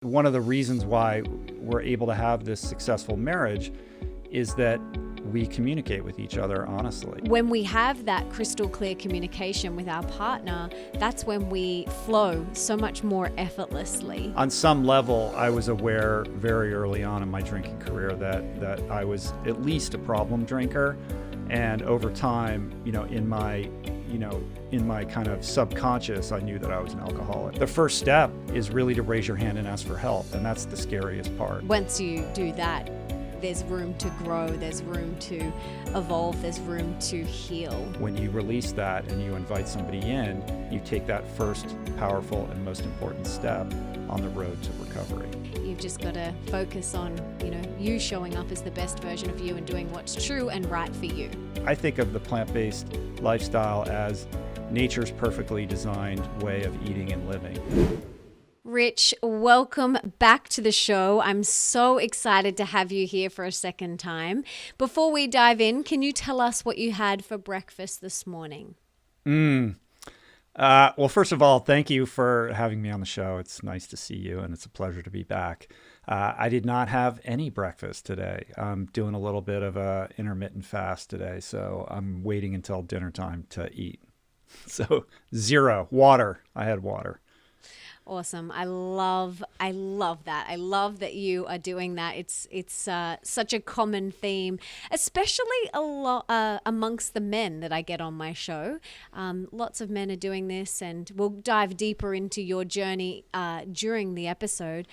One of the reasons why we're able to have this successful marriage is that we communicate with each other honestly. When we have that crystal clear communication with our partner, that's when we flow so much more effortlessly. On some level, I was aware very early on in my drinking career that I was at least a problem drinker. And over time, in my kind of subconscious, I knew that I was an alcoholic. The first step is really to raise your hand and ask for help. And that's the scariest part. Once you do that, there's room to grow, there's room to evolve, there's room to heal. When you release that and you invite somebody in, you take that first powerful and most important step on the road to recovery. You've just got to focus on, you showing up as the best version of you and doing what's true and right for you. I think of the plant-based lifestyle as nature's perfectly designed way of eating and living. Rich, welcome back to the show. I'm so excited to have you here for a second time. Before we dive in, can you tell us what you had for breakfast this morning? Well, first of all, thank you for having me on the show. It's nice to see you, and it's a pleasure to be back. I did not have any breakfast today. I'm doing a little bit of a intermittent fast today, so I'm waiting until dinner time to eat. So 0 water. I had water. Awesome. I love that. I love that you are doing that. It's such a common theme, especially amongst the men that I get on my show. Lots of men are doing this, and we'll dive deeper into your journey during the episode.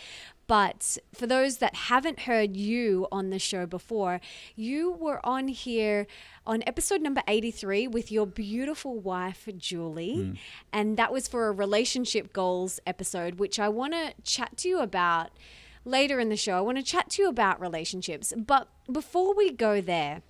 But for those that haven't heard you on the show before, you were on here on episode number 83 with your beautiful wife, Julie. And that was for a relationship goals episode, which I want to chat to you about later in the show. I want to chat to you about relationships. But before we go there,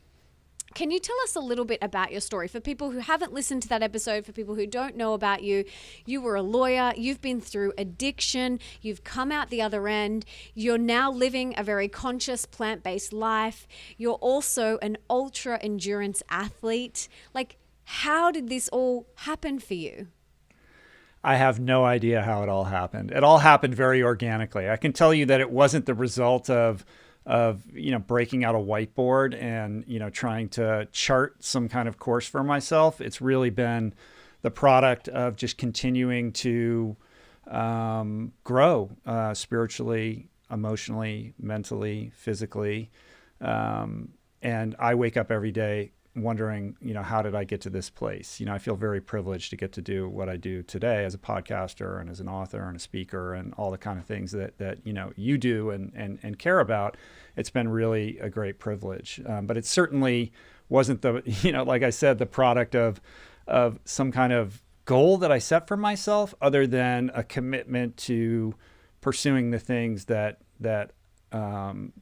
can you tell us a little bit about your story? For people who haven't listened to that episode, for people who don't know about you, you were a lawyer, you've been through addiction, you've come out the other end, you're now living a very conscious plant-based life, you're also an ultra endurance athlete. Like, how did this all happen for you? I have no idea how it all happened. It all happened very organically. I can tell you that it wasn't the result of breaking out a whiteboard and, trying to chart some kind of course for myself. It's really been the product of just continuing to grow spiritually, emotionally, mentally, physically. And I wake up every day wondering, how did I get to this place? I feel very privileged to get to do what I do today as a podcaster and as an author and a speaker and all the kind of things that you do and care about. It's been really a great privilege. But it certainly wasn't like I said, the product of some kind of goal that I set for myself, other than a commitment to pursuing the things that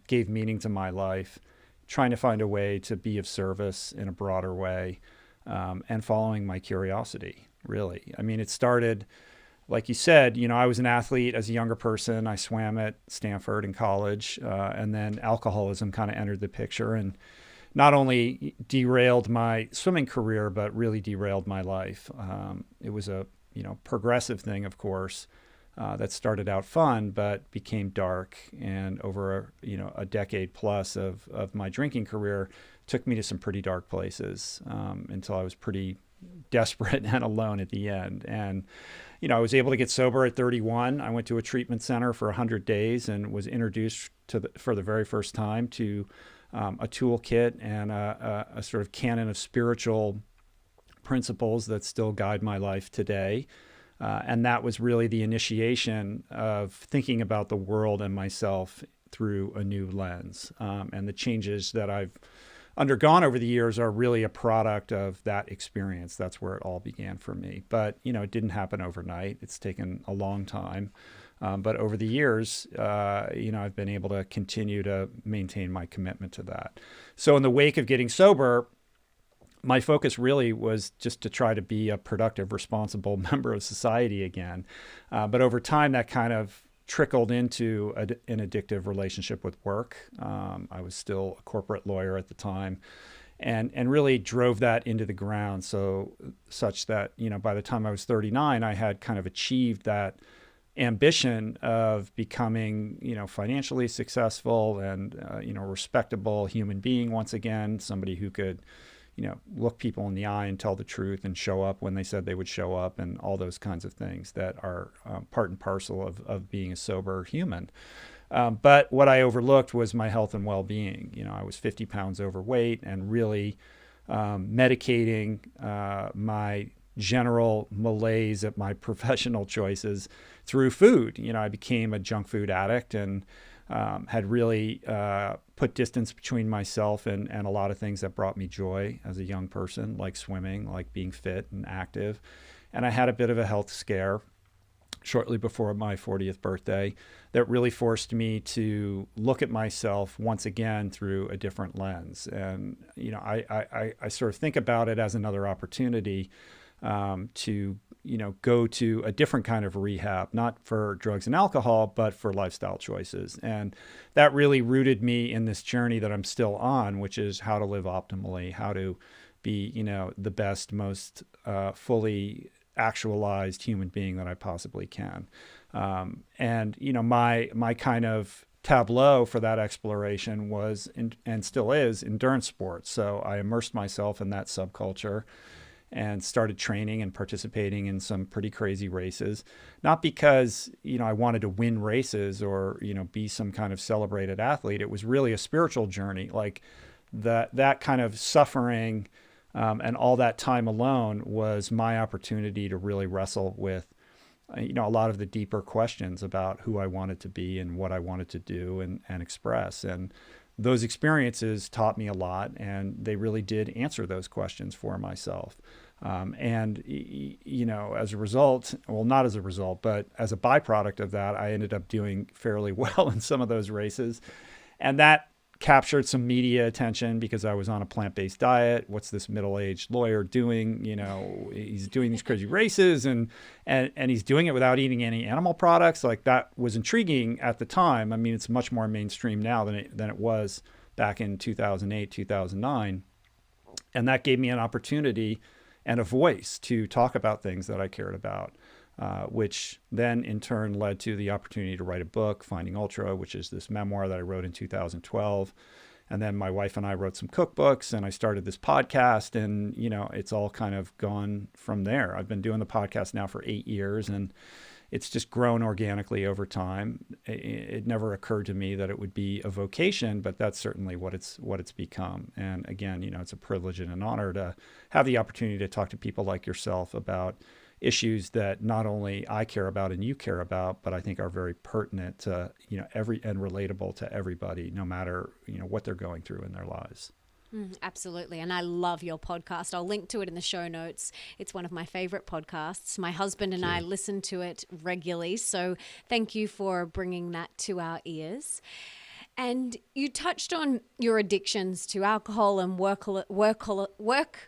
gave meaning to my life, trying to find a way to be of service in a broader way, and following my curiosity, really. I mean, it started, like you said, I was an athlete as a younger person. I swam at Stanford in college, and then alcoholism kind of entered the picture and not only derailed my swimming career, but really derailed my life. It was a progressive thing, of course, that started out fun, but became dark. And over a decade plus of my drinking career took me to some pretty dark places, until I was pretty desperate and alone at the end. And, I was able to get sober at 31. I went to a treatment center for 100 days and was introduced for the very first time to a toolkit and a sort of canon of spiritual principles that still guide my life today. And that was really the initiation of thinking about the world and myself through a new lens. And the changes that I've undergone over the years are really a product of that experience. That's where it all began for me. But, it didn't happen overnight. It's taken a long time. But over the years, I've been able to continue to maintain my commitment to that. So in the wake of getting sober, my focus really was just to try to be a productive, responsible member of society again. But over time, that kind of trickled into an addictive relationship with work. I was still a corporate lawyer at the time, and really drove that into the ground. Such that, by the time I was 39, I had kind of achieved that ambition of becoming, financially successful and, respectable human being once again, somebody who could, look people in the eye and tell the truth and show up when they said they would show up, and all those kinds of things that are part and parcel of being a sober human. But what I overlooked was my health and well-being. I was 50 pounds overweight and really medicating my general malaise at my professional choices through food. I became a junk food addict and had really put distance between myself and a lot of things that brought me joy as a young person, like swimming, like being fit and active. And I had a bit of a health scare shortly before my 40th birthday that really forced me to look at myself once again through a different lens. And, I sort of think about it as another opportunity to, go to a different kind of rehab, not for drugs and alcohol, but for lifestyle choices. And that really rooted me in this journey that I'm still on, which is how to live optimally, how to be, the best, most fully actualized human being that I possibly can. And, my kind of tableau for that exploration was, and still is, endurance sports. So I immersed myself in that subculture and started training and participating in some pretty crazy races. Not because, I wanted to win races or, be some kind of celebrated athlete. It was really a spiritual journey. Like that kind of suffering and all that time alone was my opportunity to really wrestle with, a lot of the deeper questions about who I wanted to be and what I wanted to do and express. And those experiences taught me a lot, and they really did answer those questions for myself. And, as a result, well, not as a result, but as a byproduct of that, I ended up doing fairly well in some of those races. And that captured some media attention because I was on a plant-based diet. What's this middle-aged lawyer doing? He's doing these crazy races and he's doing it without eating any animal products. Like, that was intriguing at the time. I mean, it's much more mainstream now than it was back in 2008, 2009. And that gave me an opportunity and a voice to talk about things that I cared about, which then in turn led to the opportunity to write a book, Finding Ultra, which is this memoir that I wrote in 2012. And then my wife and I wrote some cookbooks, and I started this podcast, and, it's all kind of gone from there. I've been doing the podcast now for 8 years, and it's just grown organically over time. It never occurred to me that it would be a vocation, but that's certainly what it's become. And again, it's a privilege and an honor to have the opportunity to talk to people like yourself about issues that not only I care about and you care about, but I think are very pertinent to, every and relatable to everybody, no matter, what they're going through in their lives. Absolutely. And I love your podcast. I'll link to it in the show notes. It's one of my favorite podcasts. My husband and I listen to it regularly. So thank you for bringing that to our ears. And you touched on your addictions to alcohol and workaholism.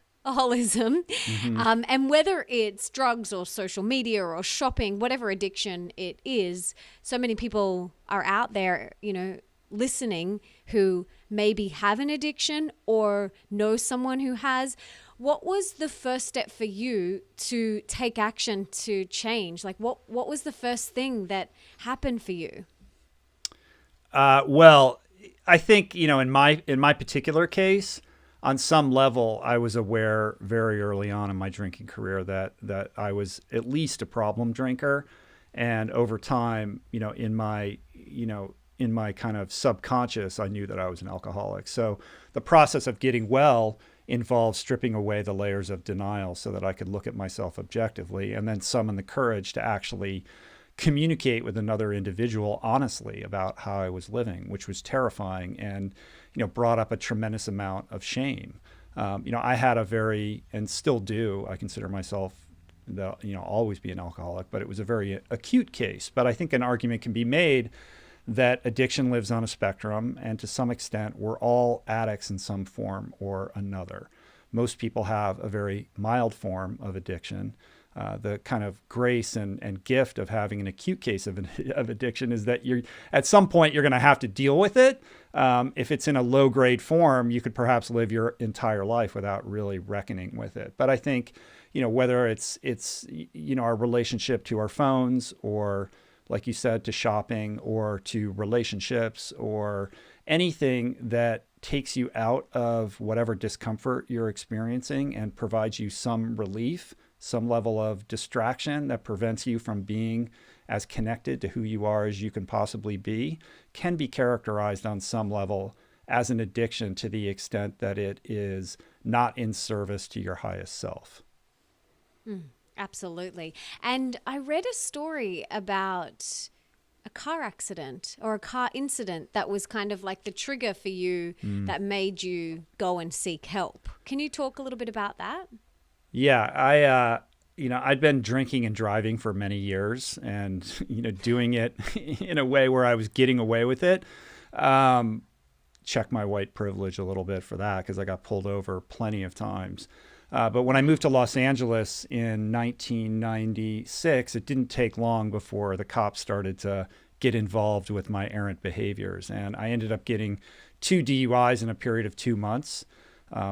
And whether it's drugs or social media or shopping, whatever addiction it is, so many people are out there, listening who maybe have an addiction or know someone who has. What was the first step for you to take action to change? Like, what was the first thing that happened for you? Well, I think, in my particular case, on some level, I was aware very early on in my drinking career that I was at least a problem drinker. And over time, in my kind of subconscious, I knew that I was an alcoholic. So the process of getting well involved stripping away the layers of denial so that I could look at myself objectively and then summon the courage to actually communicate with another individual honestly about how I was living, which was terrifying and, brought up a tremendous amount of shame. I had a very, and still do, I consider myself always be an alcoholic, but it was a very acute case. But I think an argument can be made that addiction lives on a spectrum, and to some extent, we're all addicts in some form or another. Most people have a very mild form of addiction. The kind of grace and gift of having an acute case of addiction is that at some point you're going to have to deal with it. If it's in a low grade form, you could perhaps live your entire life without really reckoning with it. But I think, whether it's our relationship to our phones or like you said, to shopping or to relationships or anything that takes you out of whatever discomfort you're experiencing and provides you some relief, some level of distraction that prevents you from being as connected to who you are as you can possibly be, can be characterized on some level as an addiction to the extent that it is not in service to your highest self. Absolutely. And I read a story about a car accident or a car incident that was kind of like the trigger for you that made you go and seek help. Can you talk a little bit about that? Yeah, I'd been drinking and driving for many years and, doing it in a way where I was getting away with it. Check my white privilege a little bit for that because I got pulled over plenty of times. But when I moved to Los Angeles in 1996, it didn't take long before the cops started to get involved with my errant behaviors. And I ended up getting 2 DUIs in a period of 2 months,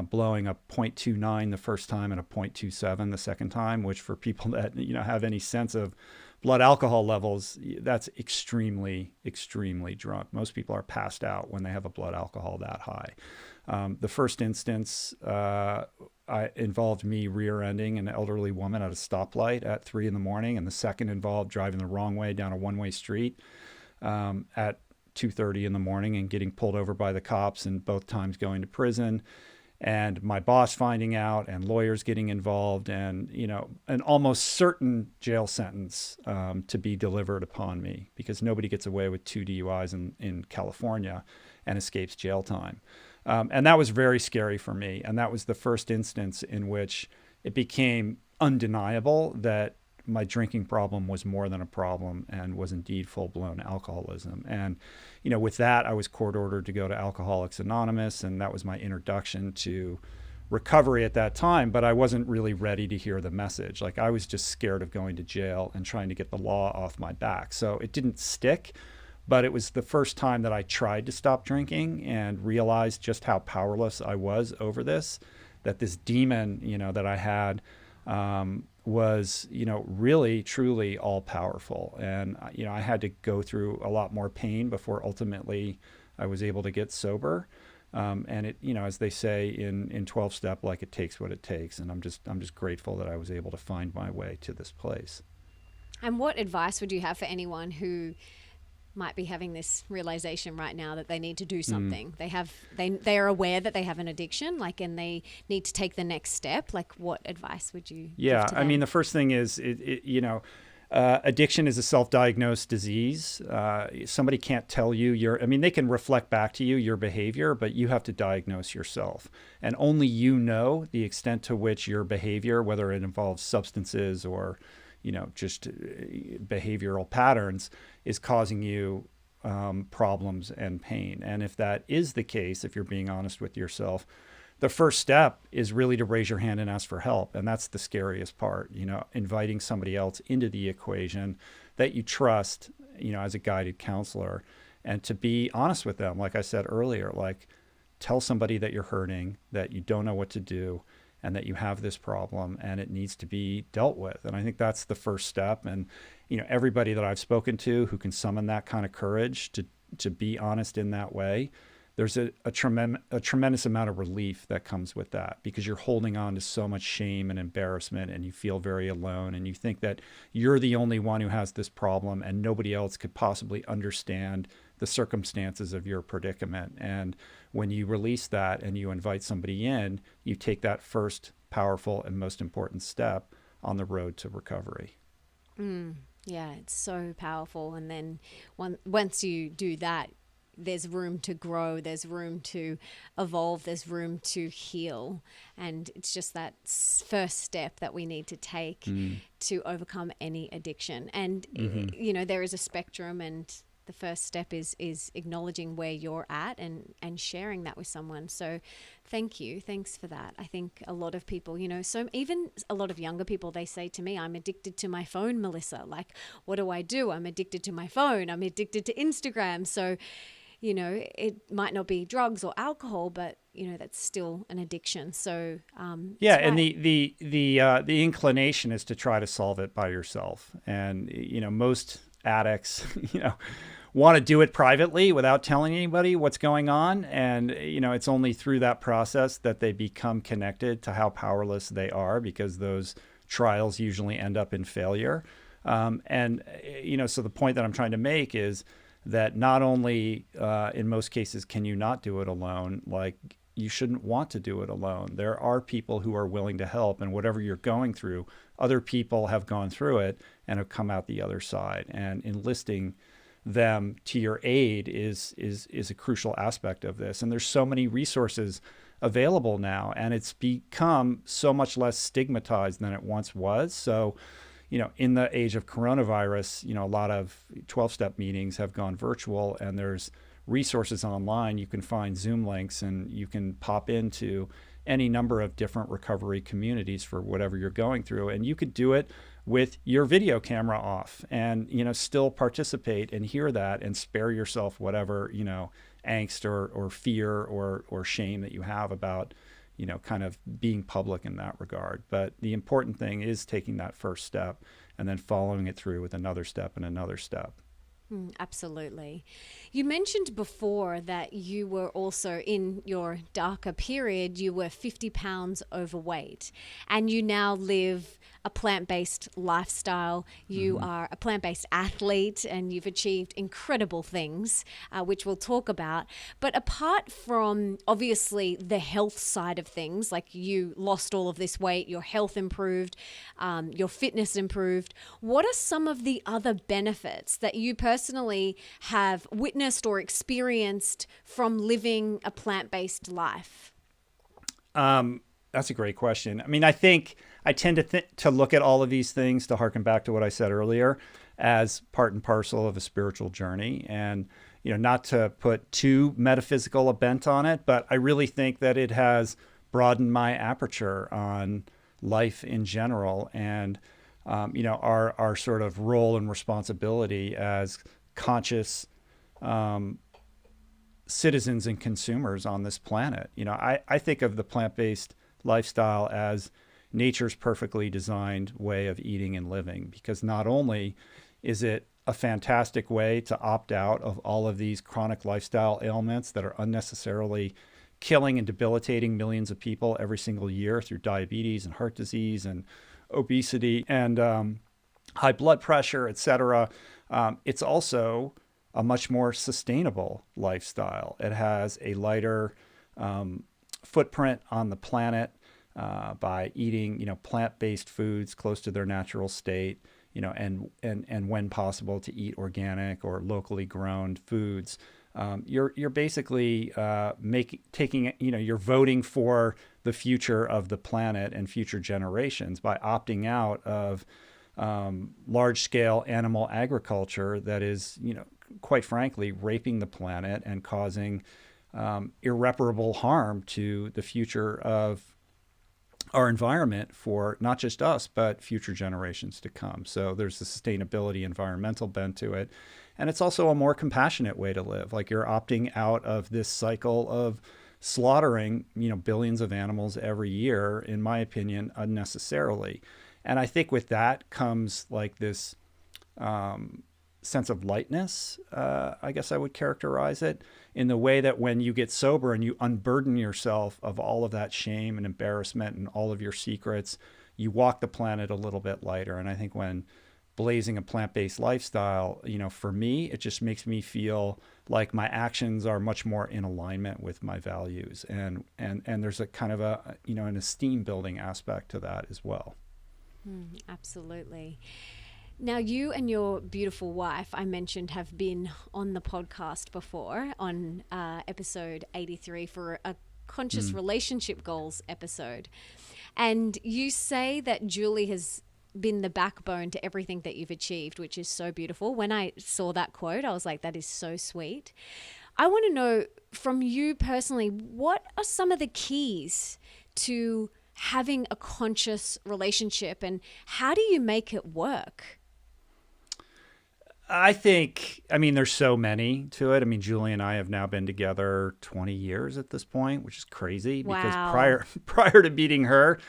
blowing a .29 the first time and a .27 the second time, which for people that have any sense of blood alcohol levels, that's extremely, extremely drunk. Most people are passed out when they have a blood alcohol that high. The first instance involved me rear-ending an elderly woman at a stoplight at 3 a.m, and the second involved driving the wrong way down a one-way street at 2:30 in the morning and getting pulled over by the cops, and both times going to prison. And my boss finding out, and lawyers getting involved, and an almost certain jail sentence to be delivered upon me, because nobody gets away with 2 DUIs in California and escapes jail time. And that was very scary for me. And that was the first instance in which it became undeniable that my drinking problem was more than a problem and was indeed full-blown alcoholism. And, with that, I was court ordered to go to Alcoholics Anonymous, and that was my introduction to recovery at that time. But I wasn't really ready to hear the message. Like, I was just scared of going to jail and trying to get the law off my back. So it didn't stick. But it was the first time that I tried to stop drinking and realized just how powerless I was over this, that this demon, that I had was, really, truly all powerful. And, I had to go through a lot more pain before ultimately I was able to get sober. And it, as they say in 12 step, like, it takes what it takes. And I'm just grateful that I was able to find my way to this place. And what advice would you have for anyone who might be having this realization right now that they need to do something? They are aware that they have an addiction, and they need to take the next step. Like, what advice would you give to them? I mean, the first thing is, addiction is a self-diagnosed disease. Somebody can't tell you they can reflect back to you your behavior, but you have to diagnose yourself. And only you know the extent to which your behavior, whether it involves substances or just behavioral patterns, is causing you problems and pain. And if that is the case, if you're being honest with yourself, the first step is really to raise your hand and ask for help. And that's the scariest part, inviting somebody else into the equation that you trust, as a guided counselor, and to be honest with them. Like I said earlier, tell somebody that you're hurting, that you don't know what to do, and that you have this problem and it needs to be dealt with. And I think that's the first step. And, everybody that I've spoken to who can summon that kind of courage to be honest in that way, there's a tremendous amount of relief that comes with that, because you're holding on to so much shame and embarrassment, and you feel very alone, and you think that you're the only one who has this problem and nobody else could possibly understand the circumstances of your predicament. And when you release that and you invite somebody in, you take that first powerful and most important step on the road to recovery. Yeah, it's so powerful. And then once you do that, there's room to grow, there's room to evolve, there's room to heal. And it's just that first step that we need to take to overcome any addiction. And, there is a spectrum, and the first step is acknowledging where you're at and sharing that with someone. So thank you. Thanks for that. I think a lot of people, so even a lot of younger people, they say to me, I'm addicted to my phone, Melissa. Like, what do I do? I'm addicted to my phone. I'm addicted to Instagram. So, it might not be drugs or alcohol, but, that's still an addiction. So, and the inclination is to try to solve it by yourself. And, most addicts, want to do it privately without telling anybody what's going on. And, it's only through that process that they become connected to how powerless they are, because those trials usually end up in failure. So the point that I'm trying to make is that not only in most cases can you not do it alone, like you shouldn't want to do it alone. There are people who are willing to help, and whatever you're going through, other people have gone through it and have come out the other side. And enlisting them to your aid is a crucial aspect of this. And there's so many resources available now, and it's become so much less stigmatized than it once was. So, in the age of coronavirus, a lot of 12-step meetings have gone virtual, and there's resources online. You can find Zoom links, and you can pop into any number of different recovery communities for whatever you're going through. And you could do it with your video camera off and, still participate and hear that and spare yourself whatever, angst or fear or shame that you have about, kind of being public in that regard. But the important thing is taking that first step and then following it through with another step and another step. Absolutely. You mentioned before that you were also, in your darker period, you were 50 pounds overweight, and you now live a plant-based lifestyle. You are a plant-based athlete, and you've achieved incredible things, which we'll talk about. But apart from obviously the health side of things, like you lost all of this weight, your health improved, your fitness improved, what are some of the other benefits that you personally have witnessed or experienced from living a plant-based life? That's a great question. I mean, I think I tend to look at all of these things, to harken back to what I said earlier, as part and parcel of a spiritual journey. And, not to put too metaphysical a bent on it, but I really think that it has broadened my aperture on life in general, and, our sort of role and responsibility as conscious citizens and consumers on this planet. I think of the plant-based lifestyle as nature's perfectly designed way of eating and living, because not only is it a fantastic way to opt out of all of these chronic lifestyle ailments that are unnecessarily killing and debilitating millions of people every single year through diabetes and heart disease and obesity and high blood pressure, etc. It's also a much more sustainable lifestyle. It has a lighter footprint on the planet by eating, plant-based foods close to their natural state, and when possible to eat organic or locally grown foods. You're basically you're voting for the future of the planet and future generations by opting out of large-scale animal agriculture that is, quite frankly, raping the planet and causing irreparable harm to the future of our environment for not just us, but future generations to come. So there's the sustainability, environmental bent to it. And it's also a more compassionate way to live. Like, you're opting out of this cycle of slaughtering, billions of animals every year, in my opinion, unnecessarily. And I think with that comes like this sense of lightness, I guess I would characterize it, in the way that when you get sober and you unburden yourself of all of that shame and embarrassment and all of your secrets, you walk the planet a little bit lighter. And I think when blazing a plant-based lifestyle, for me, it just makes me feel like my actions are much more in alignment with my values. And there's a kind of an esteem building aspect to that as well. Absolutely. Now, you and your beautiful wife, I mentioned, have been on the podcast before on episode 83 for a conscious relationship goals episode. And you say that Julie has been the backbone to everything that you've achieved, which is so beautiful. When I saw that quote, I was like, that is so sweet. I want to know from you personally, what are some of the keys to having a conscious relationship, and how do you make it work? There's so many to it. Julie and I have now been together 20 years at this point, which is crazy. Wow. Because prior to meeting her,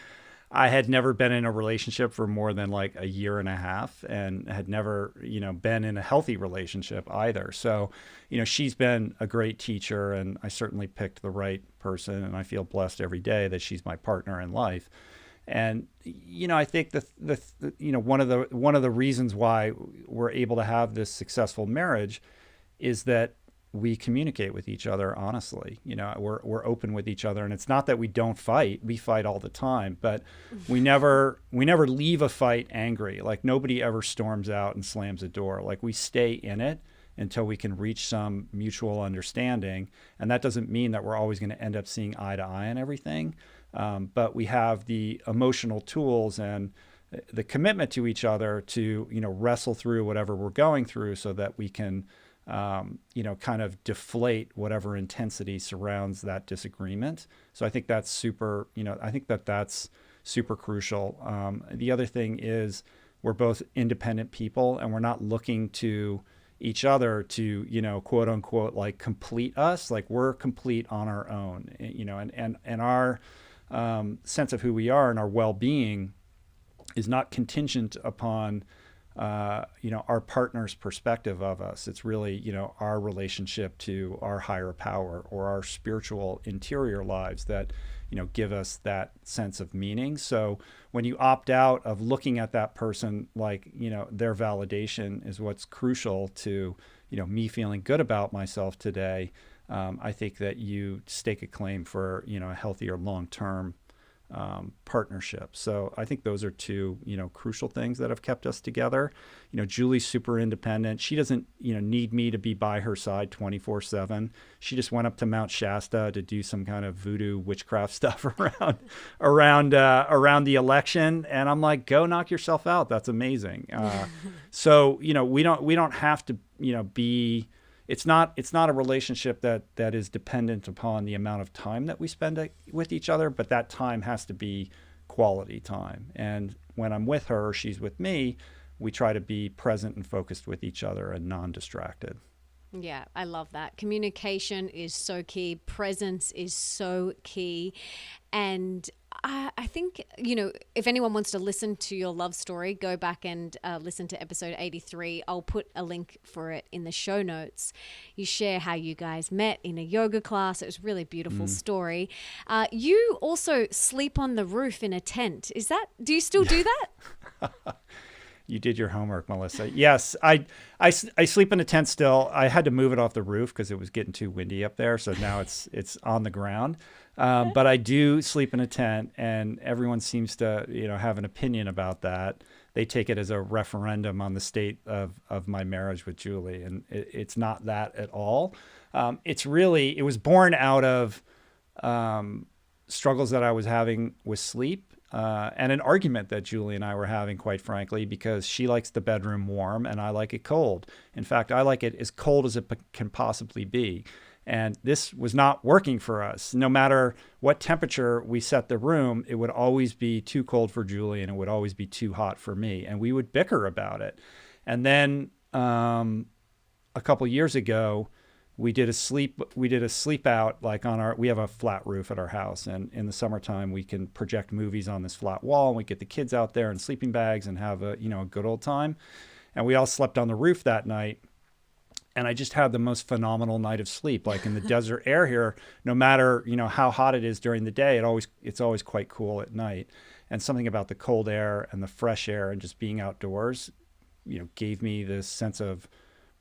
I had never been in a relationship for more than like a year and a half, and had never, been in a healthy relationship either. So, she's been a great teacher, and I certainly picked the right person, and I feel blessed every day that she's my partner in life. And I think one of the reasons why we're able to have this successful marriage is that we communicate with each other honestly. We're open with each other, and it's not that we don't fight. We fight all the time, but we never leave a fight angry. Like, nobody ever storms out and slams a door. Like, we stay in it until we can reach some mutual understanding. And that doesn't mean that we're always going to end up seeing eye to eye on everything. But we have the emotional tools and the commitment to each other to, wrestle through whatever we're going through, so that we can, kind of deflate whatever intensity surrounds that disagreement. So I think that's super, that's super crucial. The other thing is, we're both independent people, and we're not looking to each other to, quote unquote, like, complete us. Like, we're complete on our own, and our sense of who we are and our well-being is not contingent upon our partner's perspective of us. It's really, our relationship to our higher power, or our spiritual interior lives that, give us that sense of meaning. So when you opt out of looking at that person like, their validation is what's crucial to, me feeling good about myself today, I think that you stake a claim for, a healthier long-term partnership. So I think those are two, crucial things that have kept us together. Julie's super independent. She doesn't, need me to be by her side 24/7. She just went up to Mount Shasta to do some kind of voodoo witchcraft stuff around the election. And I'm like, go knock yourself out. That's amazing. So, we don't have to, be, it's not a relationship that is dependent upon the amount of time that we spend with each other, but that time has to be quality time. And when I'm with her, or she's with me, we try to be present and focused with each other and non-distracted. Yeah, I love that. Communication is so key. Presence is so key. And I think, if anyone wants to listen to your love story, go back and listen to episode 83. I'll put a link for it in the show notes. You share how you guys met in a yoga class. It was a really beautiful story. You also sleep on the roof in a tent. Do you still do that? You did your homework, Melissa. Yes, I sleep in a tent still. I had to move it off the roof because it was getting too windy up there. So now it's on the ground. But I do sleep in a tent, and everyone seems to, have an opinion about that. They take it as a referendum on the state of my marriage with Julie, and it's not that at all. It was born out of struggles that I was having with sleep. And an argument that Julie and I were having, quite frankly, because she likes the bedroom warm and I like it cold. In fact, I like it as cold as it can possibly be. And this was not working for us. No matter what temperature we set the room, it would always be too cold for Julie and it would always be too hot for me. And we would bicker about it. And then a couple years ago, we did a sleep out, like we have a flat roof at our house, and in the summertime we can project movies on this flat wall, and we get the kids out there in sleeping bags and have a good old time. And we all slept on the roof that night, and I just had the most phenomenal night of sleep. Like, in the desert air here, no matter how hot it is during the day, it's always quite cool at night. And something about the cold air and the fresh air and just being outdoors, gave me this sense of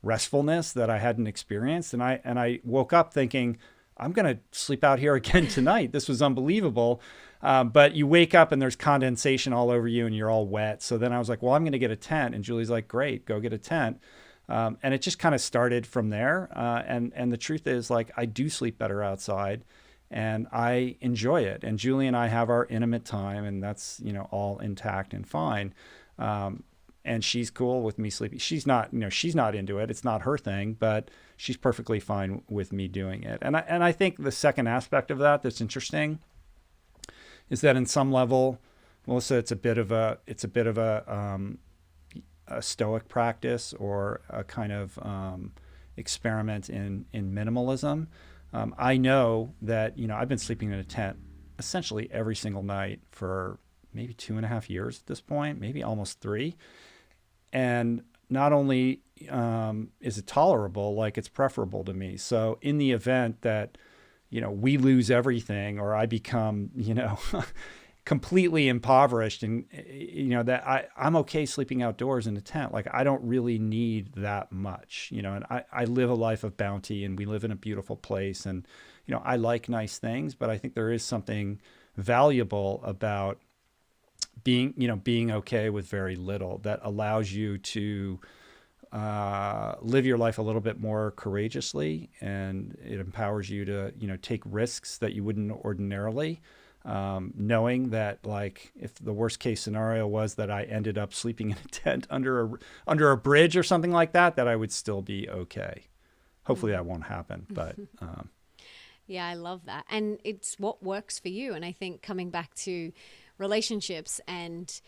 restfulness that I hadn't experienced. And I woke up thinking, I'm going to sleep out here again tonight. This was unbelievable. But you wake up and there's condensation all over you and you're all wet. So then I was like, well, I'm going to get a tent. And Julie's like, great, go get a tent. And it just kind of started from there. And the truth is, like, I do sleep better outside and I enjoy it. And Julie and I have our intimate time, and that's, all intact and fine. And she's cool with me sleeping. She's not into it. It's not her thing, but she's perfectly fine with me doing it. And I think the second aspect of that that's interesting is that in some level, Melissa, it's a bit of a stoic practice, or a kind of experiment in minimalism. I know that I've been sleeping in a tent essentially every single night for maybe 2.5 years at this point, maybe almost 3. And not only is it tolerable, like it's preferable to me. So in the event that, we lose everything or I become, completely impoverished and, that I'm okay sleeping outdoors in a tent. Like I don't really need that much, and I live a life of bounty and we live in a beautiful place and, I like nice things, but I think there is something valuable about being okay with very little that allows you to live your life a little bit more courageously, and it empowers you to take risks that you wouldn't ordinarily, knowing that like if the worst case scenario was that I ended up sleeping in a tent under a bridge or something like that, that I would still be okay. Hopefully that won't happen, but Yeah, I love that. And it's what works for you. And I think coming back to relationships and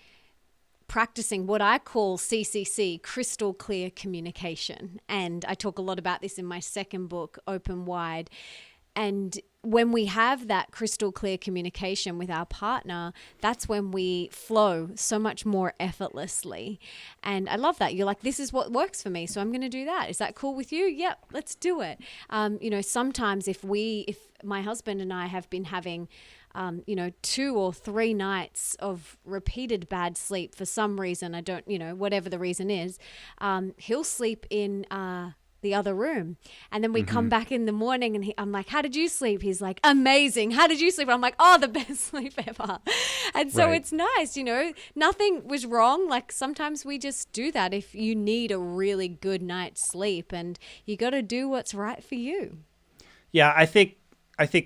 practicing what I call CCC, crystal clear communication. And I talk a lot about this in my second book, Open Wide. And when we have that crystal clear communication with our partner, that's when we flow so much more effortlessly. And I love that. You're like, this is what works for me, so I'm going to do that. Is that cool with you? Yep, let's do it. Sometimes if my husband and I have been having 2 or 3 nights of repeated bad sleep for some reason, I don't, whatever the reason is, he'll sleep in the other room. And then we come back in the morning and I'm like, how did you sleep? He's like, amazing. How did you sleep? And I'm like, oh, the best sleep ever. And so It's nice, nothing was wrong. Like sometimes we just do that if you need a really good night's sleep, and you got to do what's right for you. Yeah, I think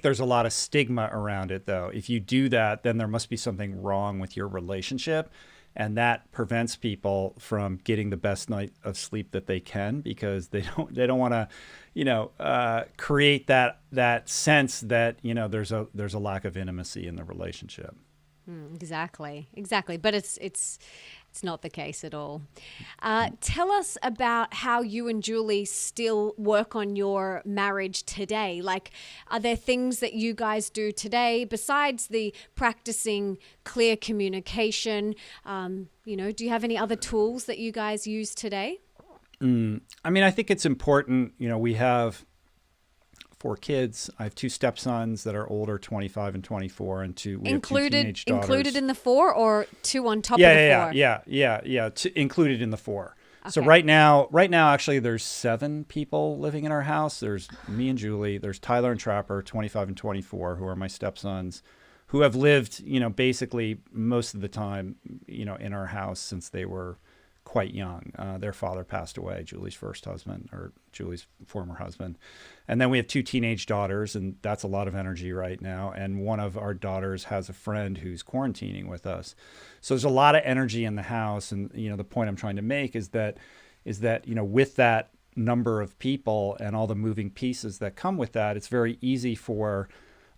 there's a lot of stigma around it, though. If you do that, then there must be something wrong with your relationship. And that prevents people from getting the best night of sleep that they can, because they don't want to, create that sense that, there's a lack of intimacy in the relationship. Exactly. But it's not the case at all. Tell us about how you and Julie still work on your marriage today. Like, are there things that you guys do today besides the practicing clear communication? Do you have any other tools that you guys use today? I think it's important. We have 4 kids. I have 2 stepsons that are older, 25 and 24, and we have 2 teenage daughters. Included in the 4 or 2 on top of the 4? Yeah. Included in the 4. Okay. So right now, actually, there's 7 people living in our house. There's me and Julie. There's Tyler and Trapper, 25 and 24, who are my stepsons, who have lived, basically most of the time, in our house since they were quite young. Their father passed away, Julie's first husband, or Julie's former husband. And then we have 2 teenage daughters, and that's a lot of energy right now. And one of our daughters has a friend who's quarantining with us. So there's a lot of energy in the house. And, the point I'm trying to make is that, with that number of people and all the moving pieces that come with that, it's very easy for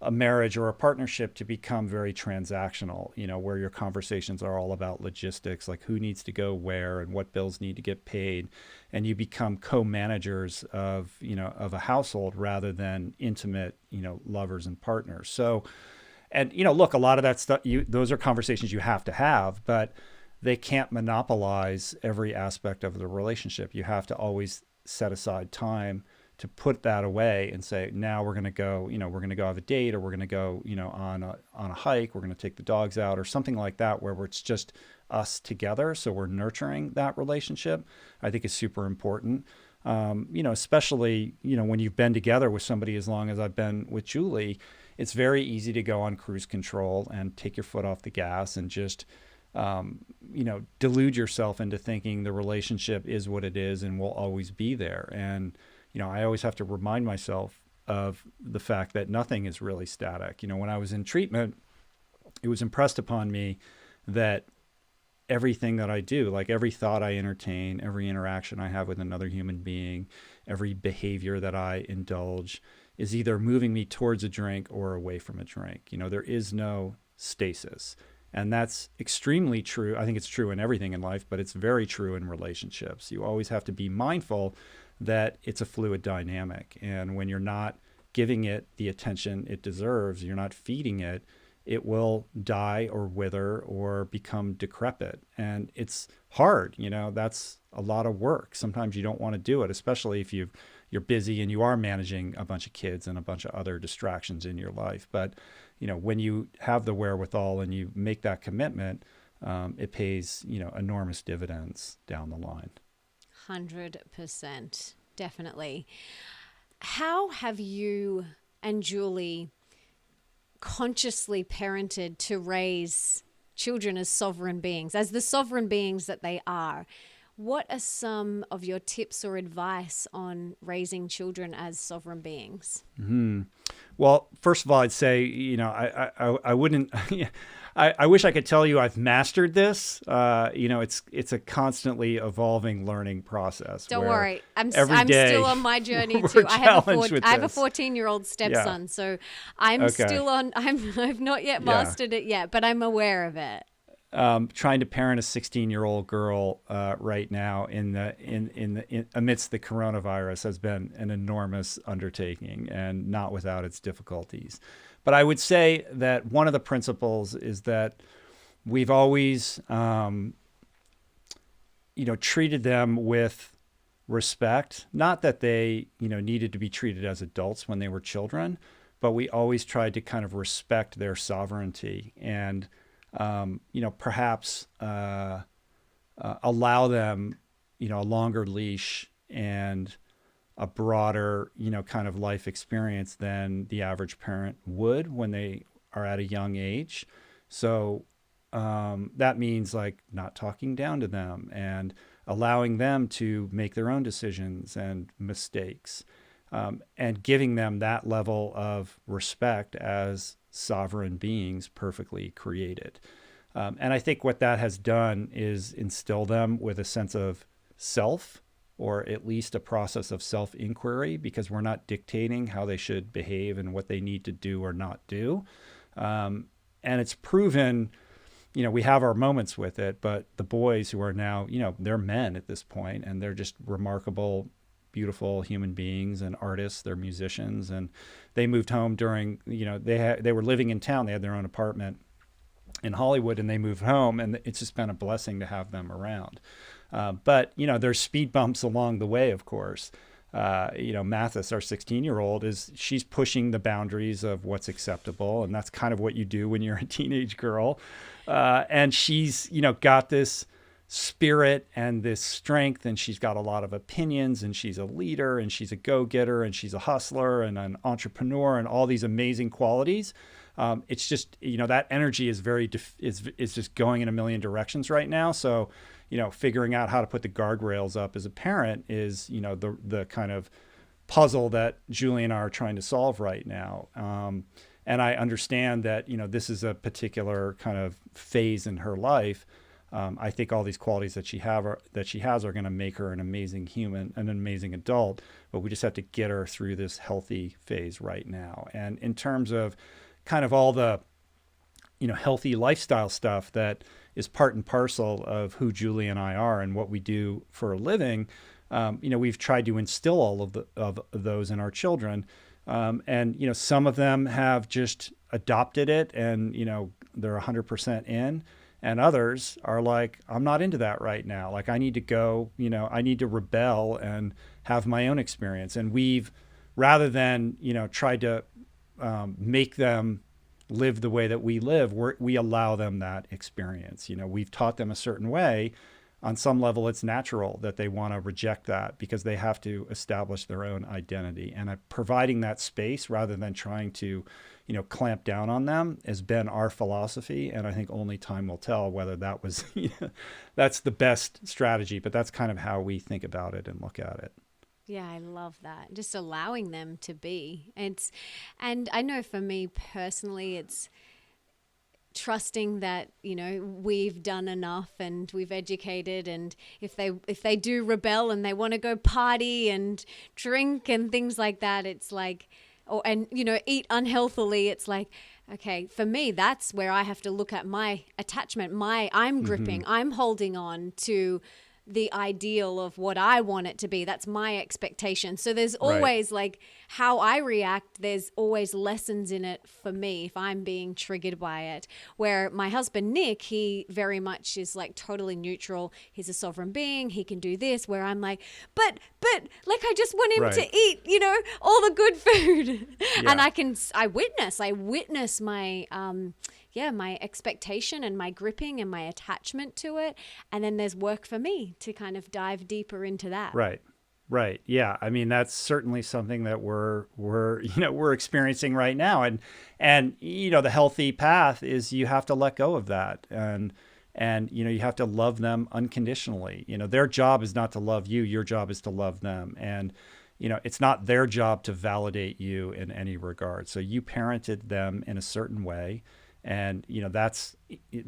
a marriage or a partnership to become very transactional, where your conversations are all about logistics, like who needs to go where and what bills need to get paid. And you become co-managers of a household rather than intimate, lovers and partners. So, and, look, a lot of that stuff, those are conversations you have to have, but they can't monopolize every aspect of the relationship. You have to always set aside time to put that away and say, now we're going to go, we're going to go have a date, or we're going to go, on a hike, we're going to take the dogs out, or something like that, where it's just us together. So we're nurturing that relationship, I think is super important. Especially, when you've been together with somebody as long as I've been with Julie, it's very easy to go on cruise control and take your foot off the gas and just, delude yourself into thinking the relationship is what it is and will always be there. And, I always have to remind myself of the fact that nothing is really static. When I was in treatment, it was impressed upon me that everything that I do, like every thought I entertain, every interaction I have with another human being, every behavior that I indulge is either moving me towards a drink or away from a drink. There is no stasis. And that's extremely true. I think it's true in everything in life, but it's very true in relationships. You always have to be mindful that it's a fluid dynamic. And when you're not giving it the attention it deserves, you're not feeding it, it will die or wither or become decrepit. And it's hard, that's a lot of work. Sometimes you don't want to do it, especially if you're busy and you are managing a bunch of kids and a bunch of other distractions in your life. But, when you have the wherewithal and you make that commitment, it pays, enormous dividends down the line. 100%. Definitely. How have you and Julie consciously parented to raise children as sovereign beings, as the sovereign beings that they are? What are some of your tips or advice on raising children as sovereign beings? Well, first of all, I'd say, I wouldn't. I wish I could tell you I've mastered this. It's a constantly evolving learning process. Don't worry, I'm day still on my journey we're too. I have a challenged with 14-year-old stepson, so I'm still on. I've not yet mastered it yet, but I'm aware of it. Trying to parent a 16-year-old girl right now amidst the coronavirus has been an enormous undertaking, and not without its difficulties. But I would say that one of the principles is that we've always, treated them with respect. Not that they, needed to be treated as adults when they were children, but we always tried to kind of respect their sovereignty and perhaps allow them, a longer leash and a broader, kind of life experience than the average parent would when they are at a young age. So that means like not talking down to them and allowing them to make their own decisions and mistakes, and giving them that level of respect as sovereign beings perfectly created. And I think what that has done is instill them with a sense of self, or at least a process of self-inquiry, because we're not dictating how they should behave and what they need to do or not do. And it's proven, we have our moments with it, but the boys who are now, they're men at this point, and they're just remarkable, beautiful human beings and artists. They're musicians, and they moved home during, they were living in town. They had their own apartment in Hollywood, and they moved home, and it's just been a blessing to have them around. But there's speed bumps along the way, of course. Mathis, our 16-year-old, she's pushing the boundaries of what's acceptable, and that's kind of what you do when you're a teenage girl. And she's, got this spirit and this strength, and she's got a lot of opinions, and she's a leader, and she's a go-getter, and she's a hustler and an entrepreneur, and all these amazing qualities. It's just, that energy is is just going in a million directions right now. So, figuring out how to put the guardrails up as a parent is, the kind of puzzle that Julie and I are trying to solve right now. And I understand that, this is a particular kind of phase in her life. I think all these qualities that she has are going to make her an amazing human, an amazing adult, but we just have to get her through this healthy phase right now. And in terms of kind of all the, healthy lifestyle stuff that is part and parcel of who Julie and I are and what we do for a living, we've tried to instill all of those in our children. And, some of them have just adopted it and, they're 100% in. And others are like, I'm not into that right now. Like, I need to go, I need to rebel and have my own experience. And we've, rather than, tried to make them live the way that we live, we allow them that experience. We've taught them a certain way. On some level, it's natural that they want to reject that because they have to establish their own identity. And providing that space rather than trying to, clamp down on them has been our philosophy. And I think only time will tell whether that was, that's the best strategy. But that's kind of how we think about it and look at it. Yeah, I love that. Just allowing them to be. And I know for me personally, it's trusting that, we've done enough and we've educated, and if they do rebel and they want to go party and drink and things like that, it's like, eat unhealthily, it's like, okay, for me, that's where I have to look at my attachment, I'm gripping, I'm holding on to the ideal of what I want it to be. That's my expectation. So there's Right. always like how I react, there's always lessons in it for me if I'm being triggered by it. Where my husband, Nick, he very much is like totally neutral. He's a sovereign being. He can do this, where I'm like, but like I just want him Right. to eat, all the good food. And Yeah. I witness my, my expectation and my gripping and my attachment to it. And then there's work for me to kind of dive deeper into that. Right. Right. Yeah. I mean, that's certainly something that we're experiencing right now. And the healthy path is you have to let go of that. And you have to love them unconditionally. Their job is not to love you. Your job is to love them. And it's not their job to validate you in any regard. So you parented them in a certain way, and that's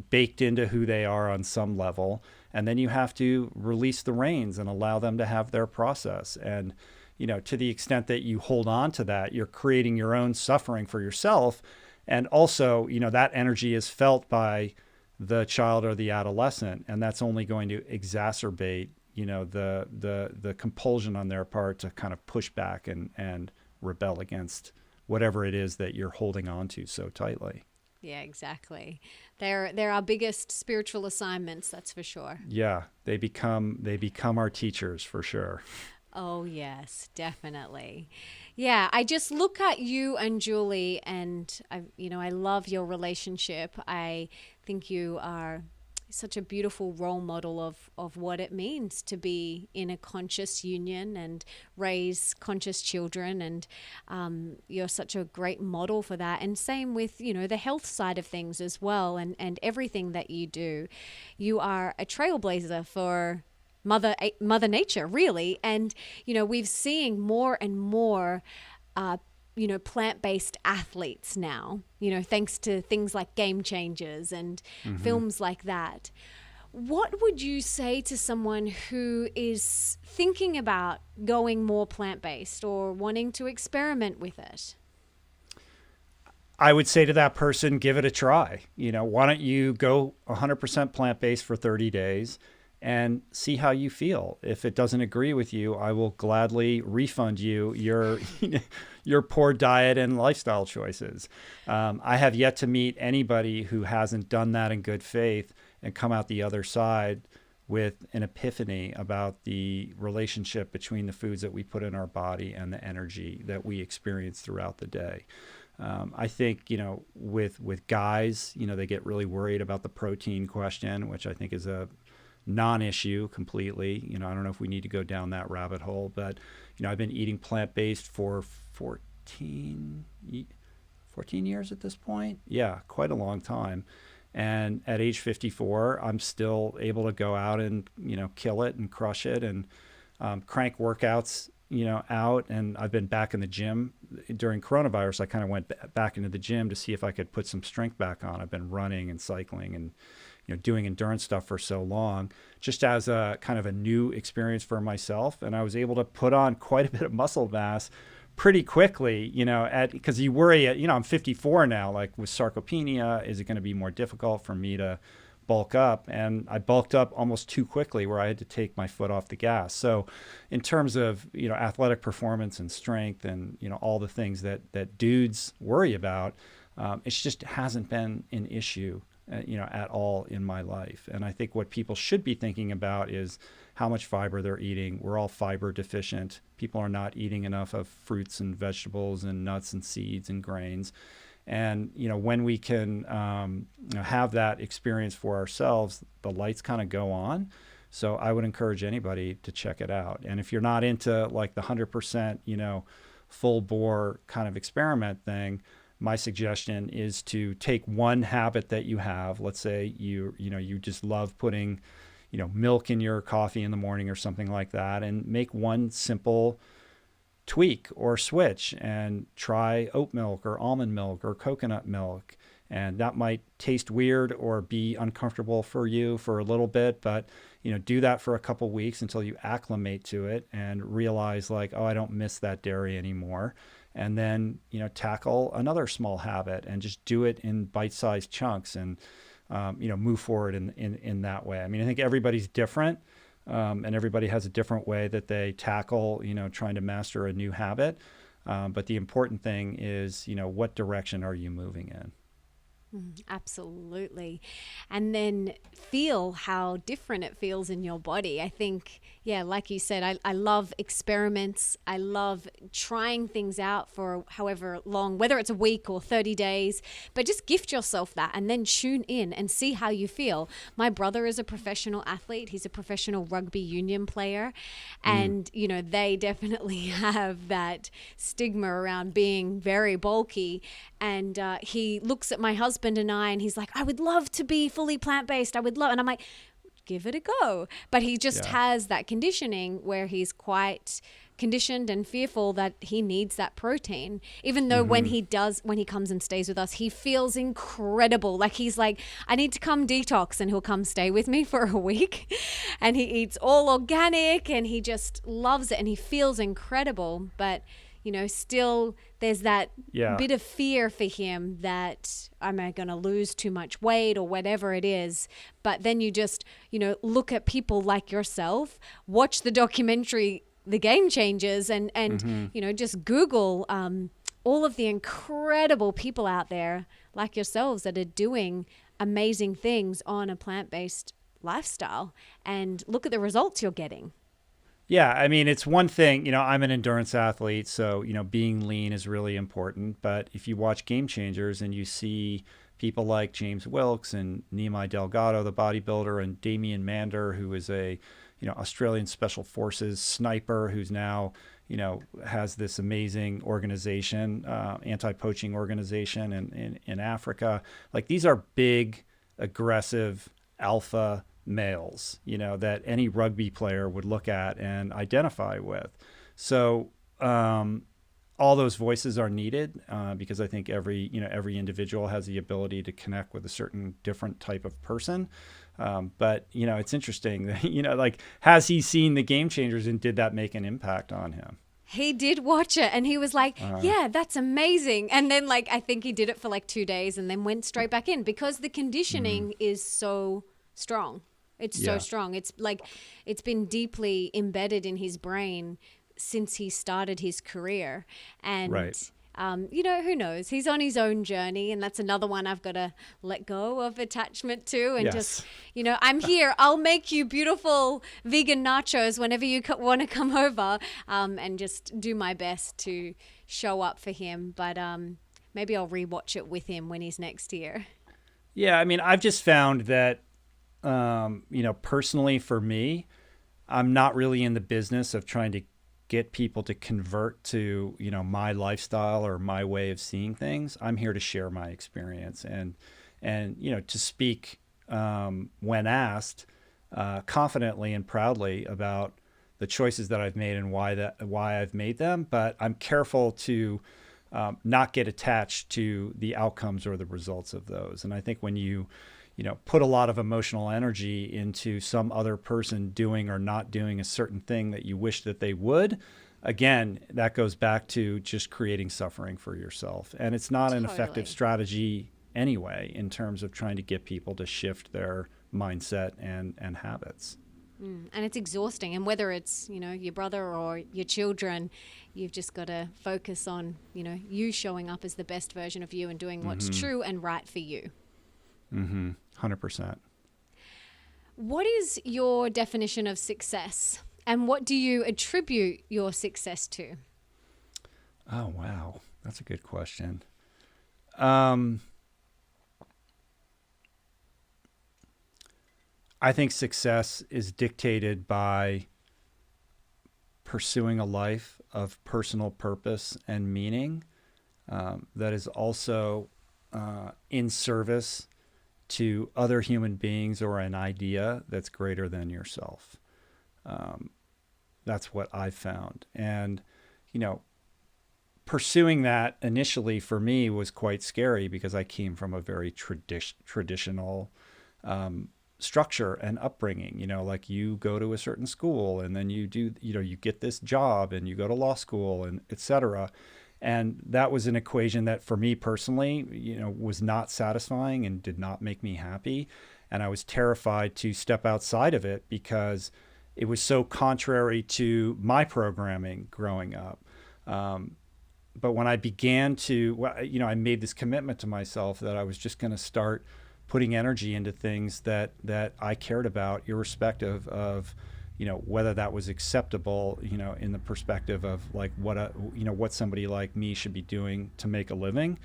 baked into who they are on some level. And then you have to release the reins and allow them to have their process. And to the extent that you hold on to that, you're creating your own suffering for yourself. And also, that energy is felt by the child or the adolescent, and that's only going to exacerbate the compulsion on their part to kind of push back and rebel against whatever it is that you're holding on to so tightly. Yeah, exactly. They're our biggest spiritual assignments, that's for sure. Yeah, they become our teachers for sure. Oh, yes, definitely. Yeah, I just look at you and Julie, and I love your relationship. I think you are such a beautiful role model of what it means to be in a conscious union and raise conscious children. And you're such a great model for that. And same with, the health side of things as well, and everything that you do. You are a trailblazer for Mother Nature, really. And, we've seeing more and more plant-based athletes now, thanks to things like Game Changers and films like that. What would you say to someone who is thinking about going more plant-based or wanting to experiment with it? I would say to that person, give it a try. Why don't you go 100% plant-based for 30 days and see how you feel. If it doesn't agree with you, I will gladly refund you your poor diet and lifestyle choices. I have yet to meet anybody who hasn't done that in good faith and come out the other side with an epiphany about the relationship between the foods that we put in our body and the energy that we experience throughout the day. I think, with guys, they get really worried about the protein question, which I think is a non-issue completely. I don't know if we need to go down that rabbit hole, but, I've been eating plant-based for 14 years at this point. Yeah, quite a long time. And at age 54, I'm still able to go out and, kill it and crush it and crank workouts, out. And I've been back in the gym during coronavirus. I kind of went back into the gym to see if I could put some strength back on. I've been running and cycling and doing endurance stuff for so long, just as a kind of a new experience for myself. And I was able to put on quite a bit of muscle mass pretty quickly, because you worry, I'm 54 now, like with sarcopenia, is it going to be more difficult for me to bulk up? And I bulked up almost too quickly where I had to take my foot off the gas. So in terms of, athletic performance and strength and, all the things that dudes worry about, it just hasn't been an issue at all in my life. And I think what people should be thinking about is how much fiber they're eating. We're all fiber deficient. People are not eating enough of fruits and vegetables and nuts and seeds and grains. And, when we can have that experience for ourselves, the lights kind of go on. So I would encourage anybody to check it out. And if you're not into like the 100%, full bore kind of experiment thing, my suggestion is to take one habit that you have. Let's say you just love putting, milk in your coffee in the morning or something like that, and make one simple tweak or switch and try oat milk or almond milk or coconut milk. And that might taste weird or be uncomfortable for you for a little bit, but do that for a couple weeks until you acclimate to it and realize like, oh, I don't miss that dairy anymore. And then, tackle another small habit and just do it in bite-sized chunks and, move forward in that way. I mean, I think everybody's different. and everybody has a different way that they tackle, trying to master a new habit. But the important thing is, what direction are you moving in? Absolutely. And then feel how different it feels in your body. I think, yeah, like you said, I love experiments. I love trying things out for however long, whether it's a week or 30 days, but just gift yourself that and then tune in and see how you feel. My brother is a professional athlete. He's a professional rugby union player. And, they definitely have that stigma around being very bulky. And he looks at my husband and I, and he's like, I would love to be fully plant-based. I would love, and I'm like, give it a go. But he just has that conditioning where he's quite conditioned and fearful that he needs that protein, even though when he comes and stays with us, he feels incredible. Like he's like, I need to come detox, and he'll come stay with me for a week and he eats all organic and he just loves it and he feels incredible. But still there's that bit of fear for him that am I going to lose too much weight or whatever it is. But then you just, look at people like yourself, watch the documentary, The Game Changers, and just Google all of the incredible people out there like yourselves that are doing amazing things on a plant-based lifestyle, and look at the results you're getting. Yeah, I mean, it's one thing, I'm an endurance athlete, so, being lean is really important. But if you watch Game Changers and you see people like James Wilkes and Nimai Delgado, the bodybuilder, and Damien Mander, who is a, Australian Special Forces sniper who's now, has this amazing organization, anti-poaching organization in Africa. Like, these are big, aggressive, alpha males, that any rugby player would look at and identify with. So all those voices are needed because I think every individual has the ability to connect with a certain different type of person. But it's interesting that, like, has he seen the Game Changers and did that make an impact on him? He did watch it and he was like, yeah, that's amazing. And then I think he did it for 2 days and then went straight back in because the conditioning is so strong. It's so strong. It's it's been deeply embedded in his brain since he started his career. And, who knows? He's on his own journey. And that's another one I've got to let go of attachment to. And just, I'm here. I'll make you beautiful vegan nachos whenever you want to come over, and just do my best to show up for him. But maybe I'll rewatch it with him when he's next here. Yeah, I mean, I've just found that personally for me, I'm not really in the business of trying to get people to convert to, my lifestyle or my way of seeing things. I'm here to share my experience and to speak, when asked, confidently and proudly about the choices that I've made and why I've made them. But I'm careful to not get attached to the outcomes or the results of those. And I think when you put a lot of emotional energy into some other person doing or not doing a certain thing that you wish that they would, again, that goes back to just creating suffering for yourself. And it's not an effective strategy anyway, in terms of trying to get people to shift their mindset and habits. And it's exhausting. And whether it's, your brother or your children, you've just got to focus on, you showing up as the best version of you and doing what's true and right for you. 100%. What is your definition of success, and what do you attribute your success to? Oh, wow. That's a good question. I think success is dictated by pursuing a life of personal purpose and meaning that is also in service to other human beings or an idea that's greater than yourself. That's what I've found. And, pursuing that initially for me was quite scary because I came from a very traditional structure and upbringing. Like, you go to a certain school and then you do, you get this job and you go to law school and et cetera. And that was an equation that for me personally, was not satisfying and did not make me happy. And I was terrified to step outside of it because it was so contrary to my programming growing up. Um, but when I began to, I made this commitment to myself that I was just going to start putting energy into things that I cared about, irrespective of, whether that was acceptable, in the perspective of like what somebody like me should be doing to make a living.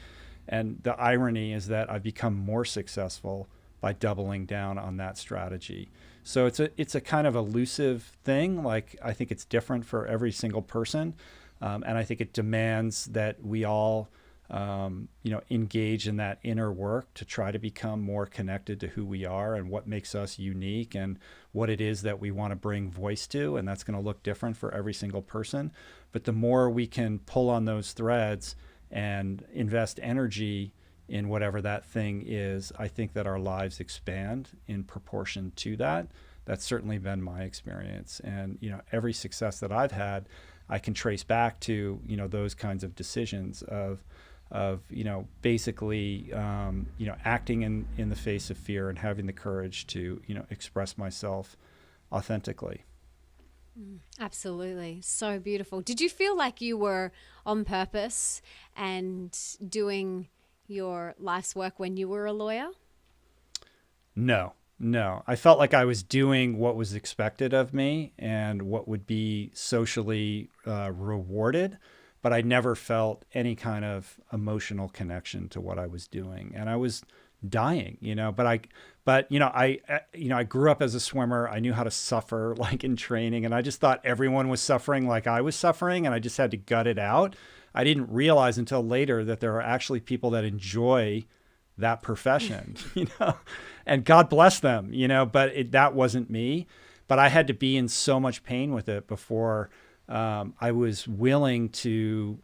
And the irony is that I've become more successful by doubling down on that strategy. So it's a kind of elusive thing. Like, I think it's different for every single person, and I think it demands that we all, engage in that inner work to try to become more connected to who we are and what makes us unique and what it is that we want to bring voice to. And that's going to look different for every single person. But the more we can pull on those threads and invest energy in whatever that thing is, I think that our lives expand in proportion to that. That's certainly been my experience. And, every success that I've had, I can trace back to, those kinds of decisions of basically, acting in the face of fear and having the courage to, express myself authentically. Absolutely. So beautiful. Did you feel like you were on purpose and doing your life's work when you were a lawyer? No, no. I felt like I was doing what was expected of me and what would be socially rewarded, but I never felt any kind of emotional connection to what I was doing. And I was dying, I grew up as a swimmer. I knew how to suffer like in training, and I just thought everyone was suffering like I was suffering, and I just had to gut it out. I didn't realize until later that there are actually people that enjoy that profession, and God bless them, but that wasn't me. But I had to be in so much pain with it before I was willing to,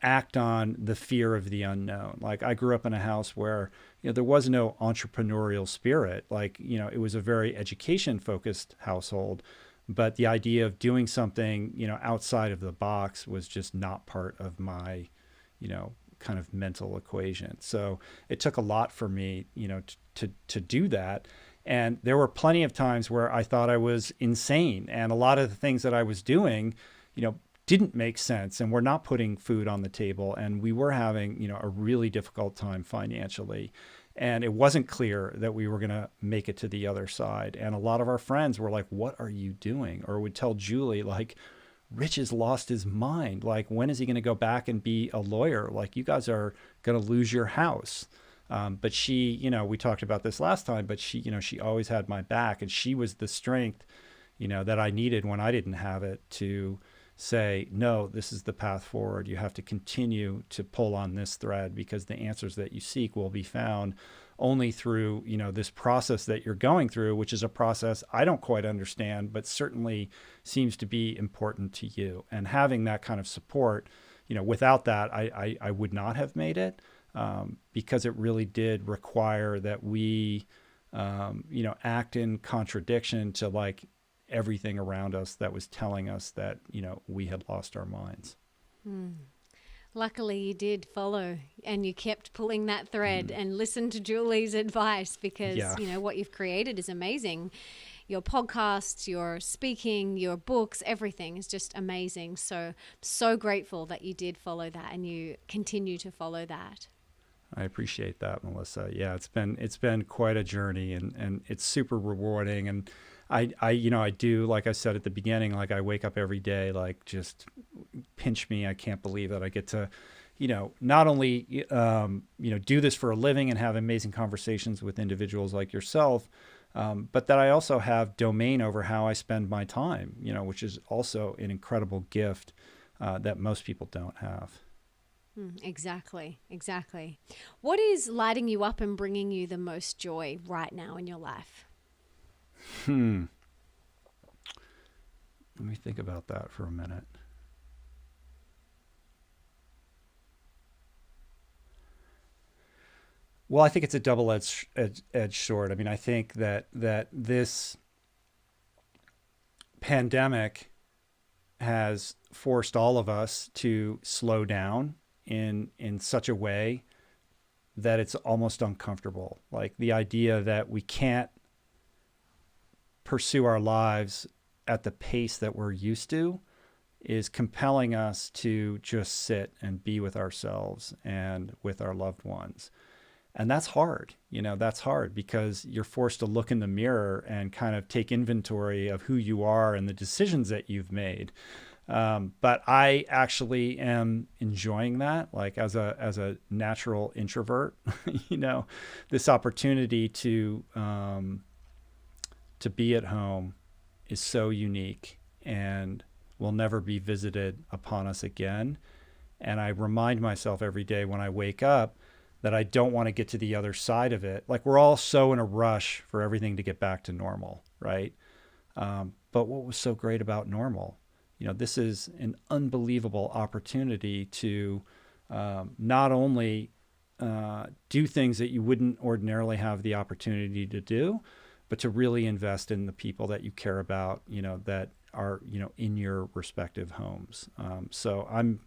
act on the fear of the unknown. Like, I grew up in a house where, there was no entrepreneurial spirit. Like, it was a very education focused household, but the idea of doing something, outside of the box was just not part of my, kind of mental equation. So it took a lot for me, to do that. And there were plenty of times where I thought I was insane. And a lot of the things that I was doing, didn't make sense and were not putting food on the table. And we were having, a really difficult time financially. And it wasn't clear that we were going to make it to the other side. And a lot of our friends were like, "What are you doing?" Or would tell Julie, like, "Rich has lost his mind. Like, when is he going to go back and be a lawyer? Like, you guys are going to lose your house." But she, we talked about this last time, but she always had my back, and she was the strength, that I needed when I didn't have it, to say, "No, this is the path forward. You have to continue to pull on this thread, because the answers that you seek will be found only through, this process that you're going through," which is a process I don't quite understand, but certainly seems to be important to you. And having that kind of support, without that, I would not have made it, because it really did require that we, act in contradiction to like everything around us that was telling us that, we had lost our minds. Luckily, you did follow and you kept pulling that thread and listened to Julie's advice, because, Yeah. what you've created is amazing. Your podcasts, your speaking, your books, everything is just amazing. So grateful that you did follow that and you continue to follow that. I appreciate that, Melissa. Yeah, it's been quite a journey, and it's super rewarding. And I do, like I said at the beginning, like, I wake up every day, like, just pinch me. I can't believe that I get to, not only, do this for a living and have amazing conversations with individuals like yourself, but that I also have domain over how I spend my time, which is also an incredible gift that most people don't have. Exactly. What is lighting you up and bringing you the most joy right now in your life? Let me think about that for a minute. Well, I think it's a double-edged sword. I mean, I think that this pandemic has forced all of us to slow down in such a way that it's almost uncomfortable. Like, the idea that we can't pursue our lives at the pace that we're used to is compelling us to just sit and be with ourselves and with our loved ones. And that's hard. That's hard because you're forced to look in the mirror and kind of take inventory of who you are and the decisions that you've made. But I actually am enjoying that, like as a natural introvert, this opportunity to be at home is so unique and will never be visited upon us again. And I remind myself every day when I wake up that I don't want to get to the other side of it. Like we're all so in a rush for everything to get back to normal, right? But what was so great about normal? This is an unbelievable opportunity to not only do things that you wouldn't ordinarily have the opportunity to do, but to really invest in the people that you care about, that are, in your respective homes. So I'm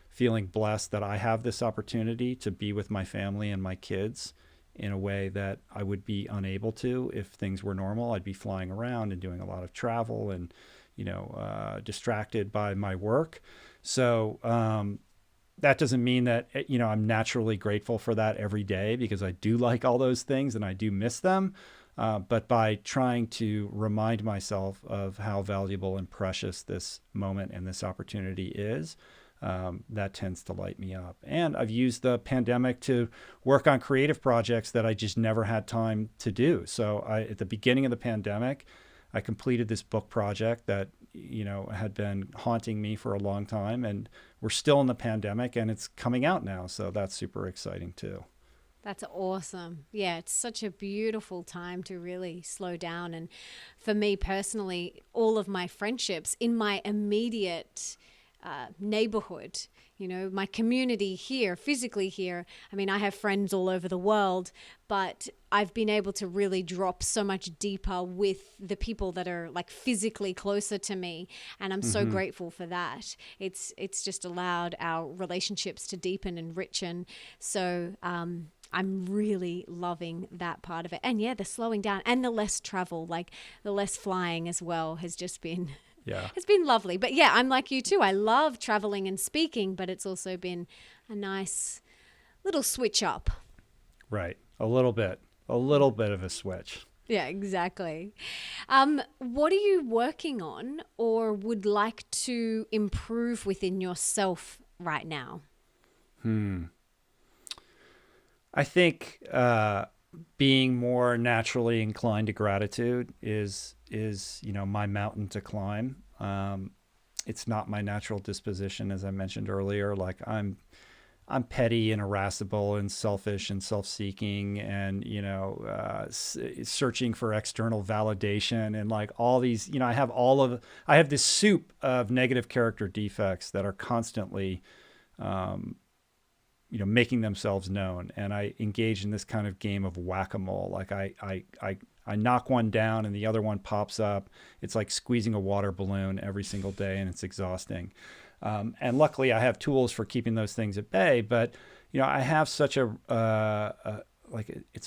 feeling blessed that I have this opportunity to be with my family and my kids in a way that I would be unable to if things were normal. I'd be flying around and doing a lot of travel and, distracted by my work. So that doesn't mean that, I'm naturally grateful for that every day because I do like all those things and I do miss them. But by trying to remind myself of how valuable and precious this moment and this opportunity is, that tends to light me up. And I've used the pandemic to work on creative projects that I just never had time to do. So at the beginning of the pandemic, I completed this book project that, had been haunting me for a long time. And we're still in the pandemic and it's coming out now. So that's super exciting too. That's awesome. Yeah, it's such a beautiful time to really slow down. And for me personally, all of my friendships in my immediate neighborhood, my community here, physically here. I mean, I have friends all over the world, but I've been able to really drop so much deeper with the people that are like physically closer to me. And I'm so grateful for that. It's just allowed our relationships to deepen and richen. So, I'm really loving that part of it. And yeah, the slowing down and the less travel, like the less flying as well has just been, it's been lovely. But yeah, I'm like you too. I love traveling and speaking, but it's also been a nice little switch up. Right. A little bit of a switch. Yeah, exactly. What are you working on or would like to improve within yourself right now? I think being more naturally inclined to gratitude is my mountain to climb. It's not my natural disposition, as I mentioned earlier. Like I'm petty and irascible and selfish and self-seeking and searching for external validation and like all these. I have this soup of negative character defects that are constantly making themselves known. And I engage in this kind of game of whack-a-mole. Like I knock one down and the other one pops up. It's like squeezing a water balloon every single day and it's exhausting. And luckily I have tools for keeping those things at bay, but I have such it's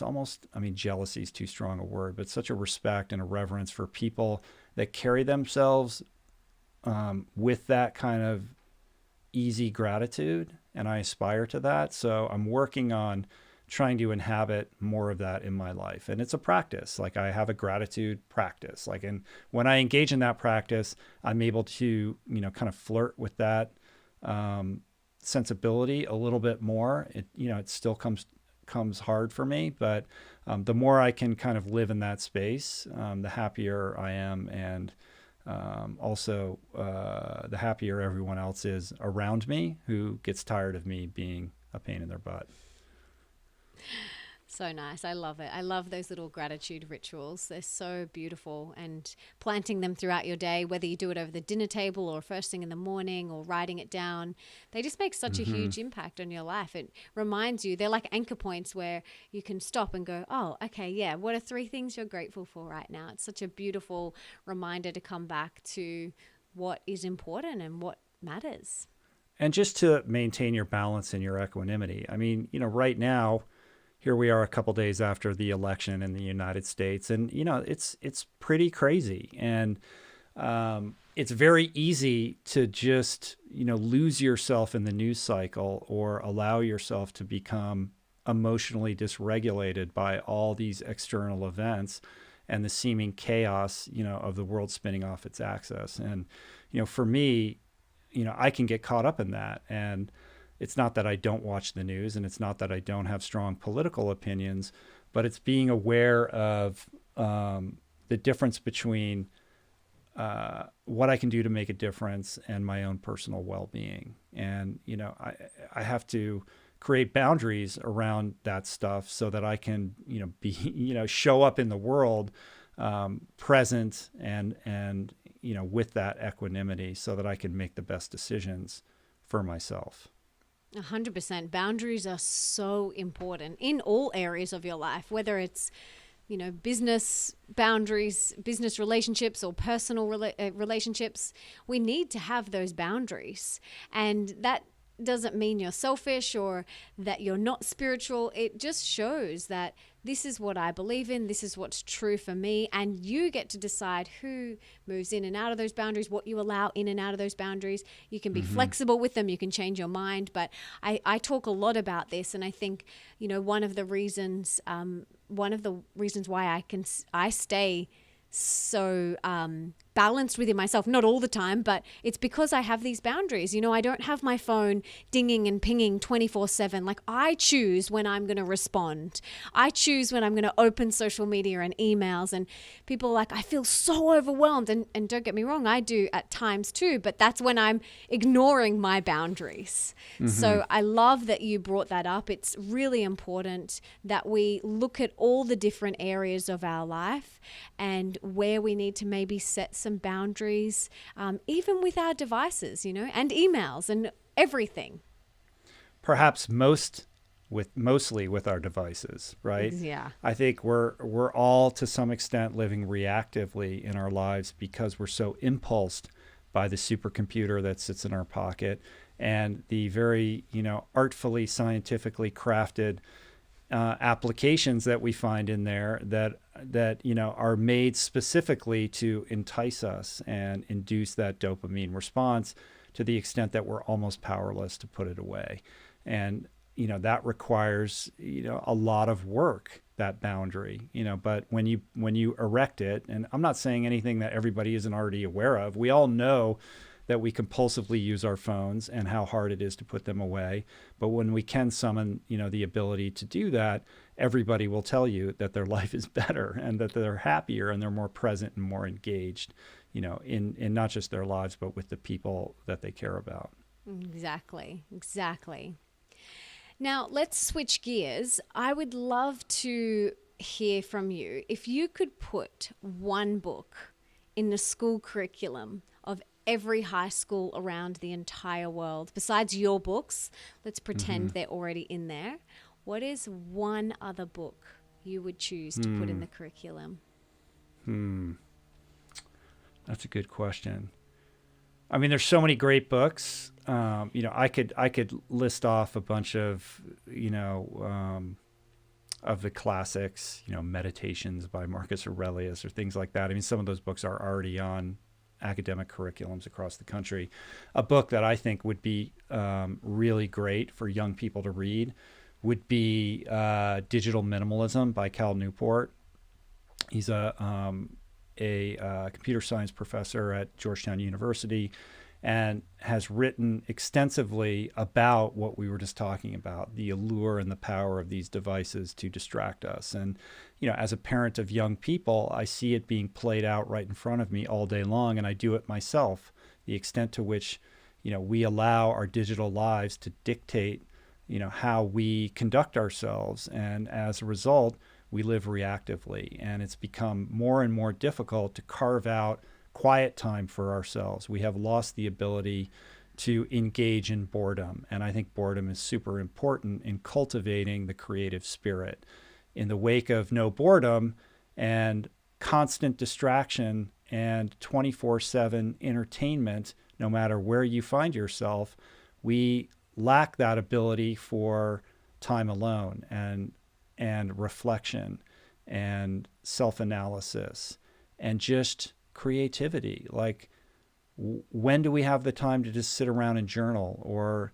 almost, jealousy is too strong a word, but such a respect and a reverence for people that carry themselves with that kind of easy gratitude. And I aspire to that. So I'm working on trying to inhabit more of that in my life. And it's a practice. Like I have a gratitude practice. And when I engage in that practice, I'm able to, kind of flirt with that sensibility a little bit more. It still comes hard for me, but the more I can kind of live in that space, the happier I am. And also, the happier everyone else is around me who gets tired of me being a pain in their butt. So nice. I love it. I love those little gratitude rituals. They're so beautiful, and planting them throughout your day, whether you do it over the dinner table or first thing in the morning or writing it down, they just make such a huge impact on your life. It reminds you, they're like anchor points where you can stop and go, oh, okay, yeah, what are 3 things you're grateful for right now? It's such a beautiful reminder to come back to what is important and what matters. And just to maintain your balance and your equanimity. Right now, here we are a couple days after the election in the United States, and it's pretty crazy, and it's very easy to just lose yourself in the news cycle or allow yourself to become emotionally dysregulated by all these external events and the seeming chaos of the world spinning off its axis. And for me, I can get caught up in that. And it's not that I don't watch the news, and it's not that I don't have strong political opinions, but it's being aware of the difference between what I can do to make a difference and my own personal well-being. And, I have to create boundaries around that stuff so that I can, be, show up in the world present and, with that equanimity so that I can make the best decisions for myself. 100%. Boundaries are so important in all areas of your life, whether it's business boundaries, business relationships, or personal relationships. We need to have those boundaries. And that doesn't mean you're selfish or that you're not spiritual. It just shows that this is what I believe in, this is what's true for me, and you get to decide who moves in and out of those boundaries, what you allow in and out of those boundaries. You can be flexible with them, you can change your mind, but I talk a lot about this, and I think one of the reasons why I stay so balanced within myself, not all the time, but it's because I have these boundaries. I don't have my phone dinging and pinging 24/7. Like, I choose when I'm going to respond. I choose when I'm going to open social media and emails, and people are like, I feel so overwhelmed. And don't get me wrong, I do at times too, but that's when I'm ignoring my boundaries. So I love that you brought that up. It's really important that we look at all the different areas of our life and where we need to maybe set some boundaries, even with our devices, and emails and everything. Perhaps mostly with our devices, right? Yeah. I think we're all to some extent living reactively in our lives because we're so impulsed by the supercomputer that sits in our pocket and the very, artfully, scientifically crafted applications that we find in there that are made specifically to entice us and induce that dopamine response to the extent that we're almost powerless to put it away. And that requires a lot of work, that boundary, but when you erect it, and I'm not saying anything that everybody isn't already aware of. We all know that we compulsively use our phones and how hard it is to put them away. But when we can summon, the ability to do that, everybody will tell you that their life is better and that they're happier and they're more present and more engaged, in not just their lives, but with the people that they care about. Exactly. Now, let's switch gears. I would love to hear from you. If you could put one book in the school curriculum of every high school around the entire world, besides your books, let's pretend they're already in there, what is one other book you would choose to put in the curriculum? That's a good question. I mean, there's so many great books. I could list off a bunch of, of the classics, Meditations by Marcus Aurelius or things like that. I mean, some of those books are already on academic curriculums across the country. A book that I think would be really great for young people to read would be Digital Minimalism by Cal Newport. He's a computer science professor at Georgetown University and has written extensively about what we were just talking about, the allure and the power of these devices to distract us. And, as a parent of young people, I see it being played out right in front of me all day long, and I do it myself. The extent to which, we allow our digital lives to dictate, how we conduct ourselves. And as a result, we live reactively, and it's become more and more difficult to carve out quiet time for ourselves. We have lost the ability to engage in boredom, and I think boredom is super important in cultivating the creative spirit. In the wake of no boredom and constant distraction and 24/7 entertainment, no matter where you find yourself, we lack that ability for time alone. And and reflection and self-analysis and just creativity. Like, when do we have the time to just sit around and journal, or,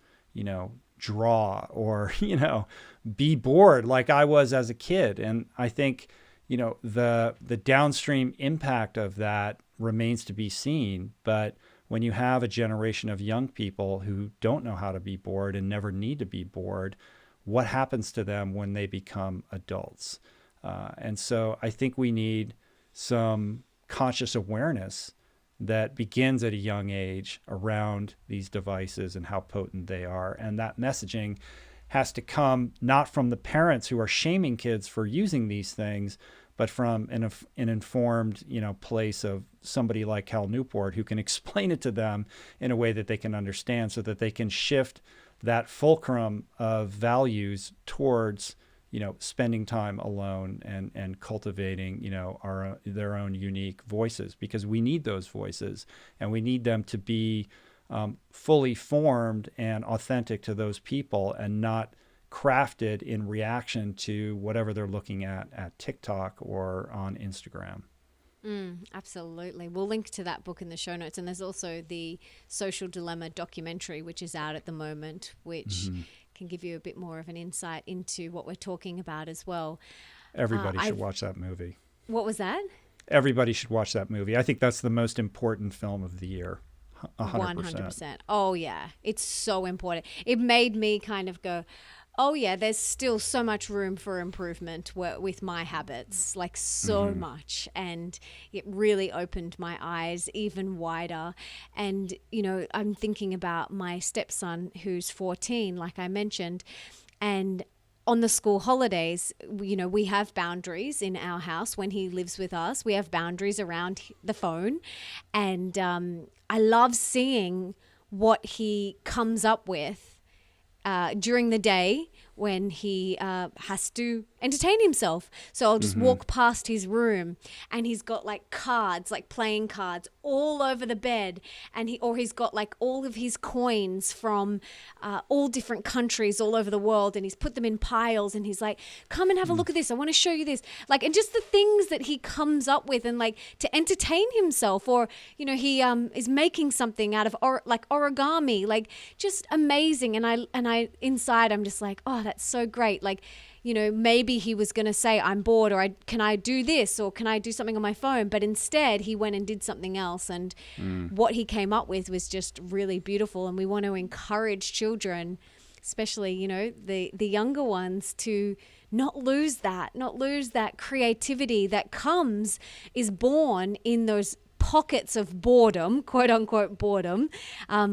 draw, or, be bored like I was as a kid? And I think, the downstream impact of that remains to be seen. But when you have a generation of young people who don't know how to be bored and never need to be bored, what happens to them when they become adults? And so I think we need some conscious awareness that begins at a young age around these devices and how potent they are. And that messaging has to come not from the parents who are shaming kids for using these things, but from an informed, place of somebody like Cal Newport who can explain it to them in a way that they can understand, so that they can shift that fulcrum of values towards, spending time alone and cultivating, their own unique voices, because we need those voices, and we need them to be fully formed and authentic to those people, and not crafted in reaction to whatever they're looking at TikTok or on Instagram. Absolutely. We'll link to that book in the show notes. And there's also the Social Dilemma documentary, which is out at the moment, which can give you a bit more of an insight into what we're talking about as well. Everybody should watch that movie. What was that? Everybody should watch that movie. I think that's the most important film of the year. 100%. 100%. Oh, yeah. It's so important. It made me kind of go, oh, yeah, there's still so much room for improvement with my habits, like so much. And it really opened my eyes even wider. And, I'm thinking about my stepson who's 14, like I mentioned, and on the school holidays, we have boundaries in our house when he lives with us. We have boundaries around the phone. And I love seeing what he comes up with during the day when he has to entertain himself. So I'll just walk past his room, and he's got like cards, like playing cards all over the bed. And he's got like all of his coins from all different countries all over the world. And he's put them in piles, and he's like, come and have a look at this. I want to show you this. Like, and just the things that he comes up with, and like to entertain himself, or, he is making something out of origami, like just amazing. And I inside, I'm just like, oh, that's so great. Like, maybe he was going to say, I'm bored, or can I do this, or can I do something on my phone? But instead he went and did something else. And what he came up with was just really beautiful. And we want to encourage children, especially, the younger ones, to not lose that creativity that is born in those pockets of boredom, quote unquote boredom. I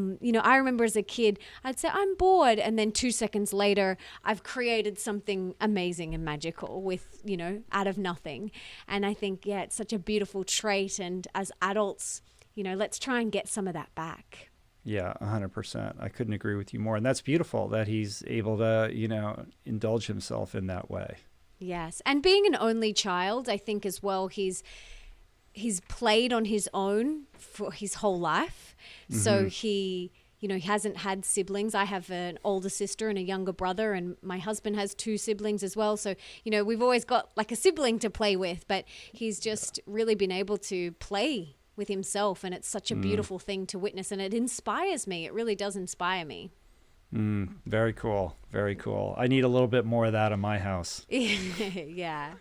remember as a kid, I'd say I'm bored, and then 2 seconds later, I've created something amazing and magical with, out of nothing. And I think, it's such a beautiful trait. And as adults, let's try and get some of that back. Yeah, 100%. I couldn't agree with you more. And that's beautiful that he's able to, indulge himself in that way. Yes. And being an only child, I think as well, he's played on his own for his whole life. So he hasn't had siblings. I have an older sister and a younger brother, and my husband has 2 siblings as well. So, we've always got like a sibling to play with, but he's just really been able to play with himself. And it's such a beautiful thing to witness. And it inspires me. It really does inspire me. Very cool. Very cool. I need a little bit more of that in my house. Yeah.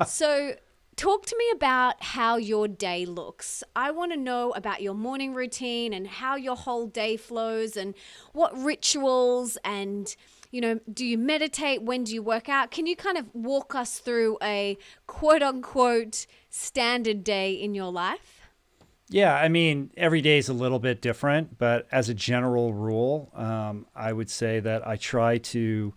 So talk to me about how your day looks. I want to know about your morning routine and how your whole day flows, and what rituals, and, do you meditate? When do you work out? Can you kind of walk us through a quote unquote standard day in your life? Yeah, I mean, every day is a little bit different, but as a general rule, I would say that I try to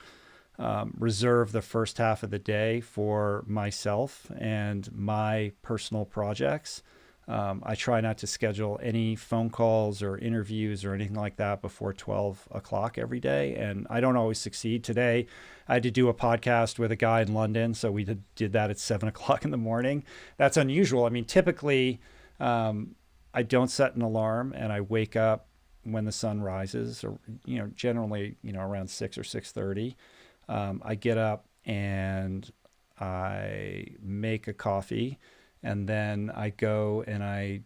reserve the first half of the day for myself and my personal projects. I try not to schedule any phone calls or interviews or anything like that before 12 o'clock every day. And I don't always succeed. Today, I had to do a podcast with a guy in London, so we did that at 7 o'clock in the morning. That's unusual. I mean, typically, I don't set an alarm, and I wake up when the sun rises, or, generally, around 6 or 6:30. I get up and I make a coffee, and then I go and I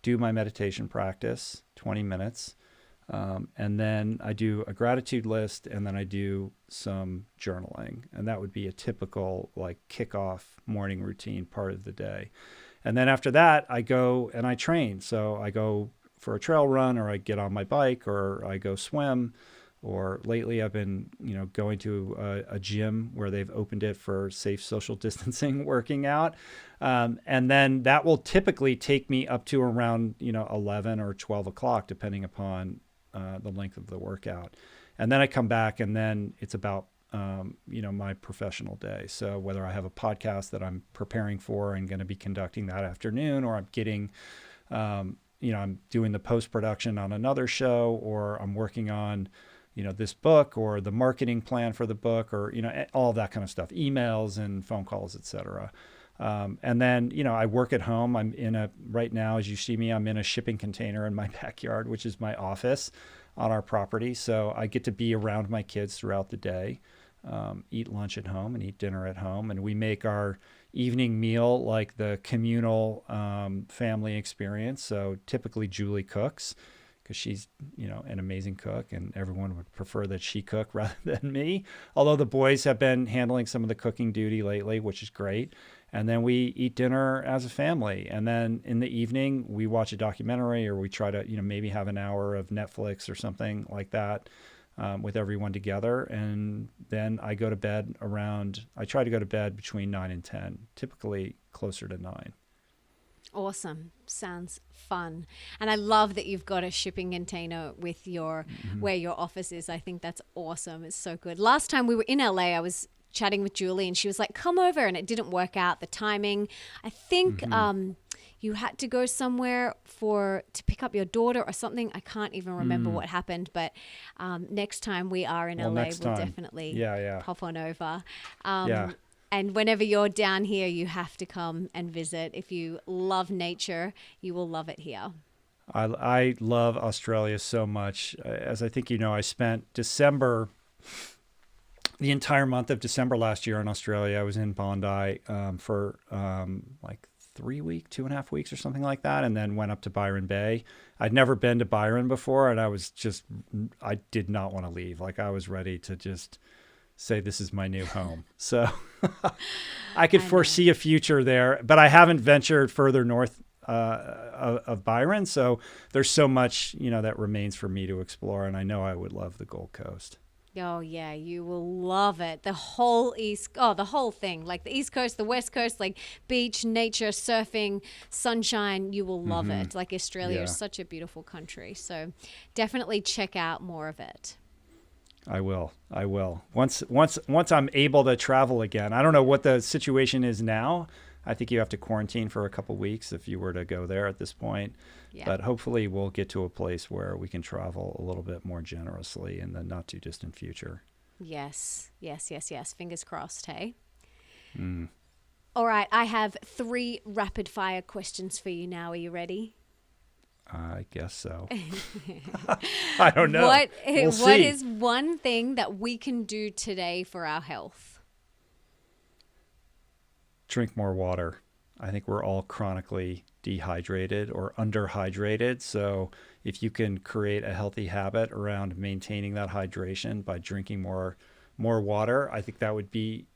do my meditation practice, 20 minutes. And then I do a gratitude list, and then I do some journaling. And that would be a typical like kickoff morning routine part of the day. And then after that, I go and I train. So I go for a trail run, or I get on my bike, or I go swim. Or lately I've been, going to a gym where they've opened it for safe social distancing working out. And then that will typically take me up to around, 11 or 12 o'clock, depending upon the length of the workout. And then I come back, and then it's about, my professional day. So whether I have a podcast that I'm preparing for and going to be conducting that afternoon, or I'm getting, I'm doing the post-production on another show, or I'm working on, this book, or the marketing plan for the book, or, all of that kind of stuff, emails and phone calls, etc. And then, I work at home. Right now, as you see me, I'm in a shipping container in my backyard, which is my office on our property. So I get to be around my kids throughout the day, eat lunch at home and eat dinner at home. And we make our evening meal like the communal family experience. So typically Julie cooks, because she's, an amazing cook, and everyone would prefer that she cook rather than me. Although the boys have been handling some of the cooking duty lately, which is great. And then we eat dinner as a family. And then in the evening, we watch a documentary, or we try to, maybe have an hour of Netflix or something like that with everyone together. And then I try to go to bed between 9 and 10, typically closer to 9. Awesome. Sounds fun. And I love that you've got a shipping container with where your office is. I think that's awesome. It's so good. Last time we were in LA, I was chatting with Julie, and she was like, come over, and it didn't work out, the timing. I think you had to go somewhere to pick up your daughter or something. I can't even remember what happened, but next time we are in LA, we'll definitely pop on over. And whenever you're down here, you have to come and visit. If you love nature, you will love it here. I love Australia so much. As I think I spent the entire month of December last year in Australia. I was in Bondi for like 2.5 weeks or something like that, and then went up to Byron Bay. I'd never been to Byron before, and I did not want to leave. Like, I was ready to just say, this is my new home. So I could foresee a future there, but I haven't ventured further north of Byron. So there's so much, that remains for me to explore. And I know I would love the Gold Coast. Oh, yeah, you will love it. The whole the whole thing, like the East Coast, the West Coast, like beach, nature, surfing, sunshine, you will love it. Like, Australia is such a beautiful country. So definitely check out more of it. I will. Once I'm able to travel again. I don't know what the situation is now. I think you have to quarantine for a couple of weeks if you were to go there at this point. Yeah. But hopefully we'll get to a place where we can travel a little bit more generously in the not too distant future. Yes. Fingers crossed, hey? All right. I have 3 rapid fire questions for you now. Are you ready? I guess so. I don't know. What is one thing that we can do today for our health? Drink more water. I think we're all chronically dehydrated or underhydrated. So if you can create a healthy habit around maintaining that hydration by drinking more water, I think that would be,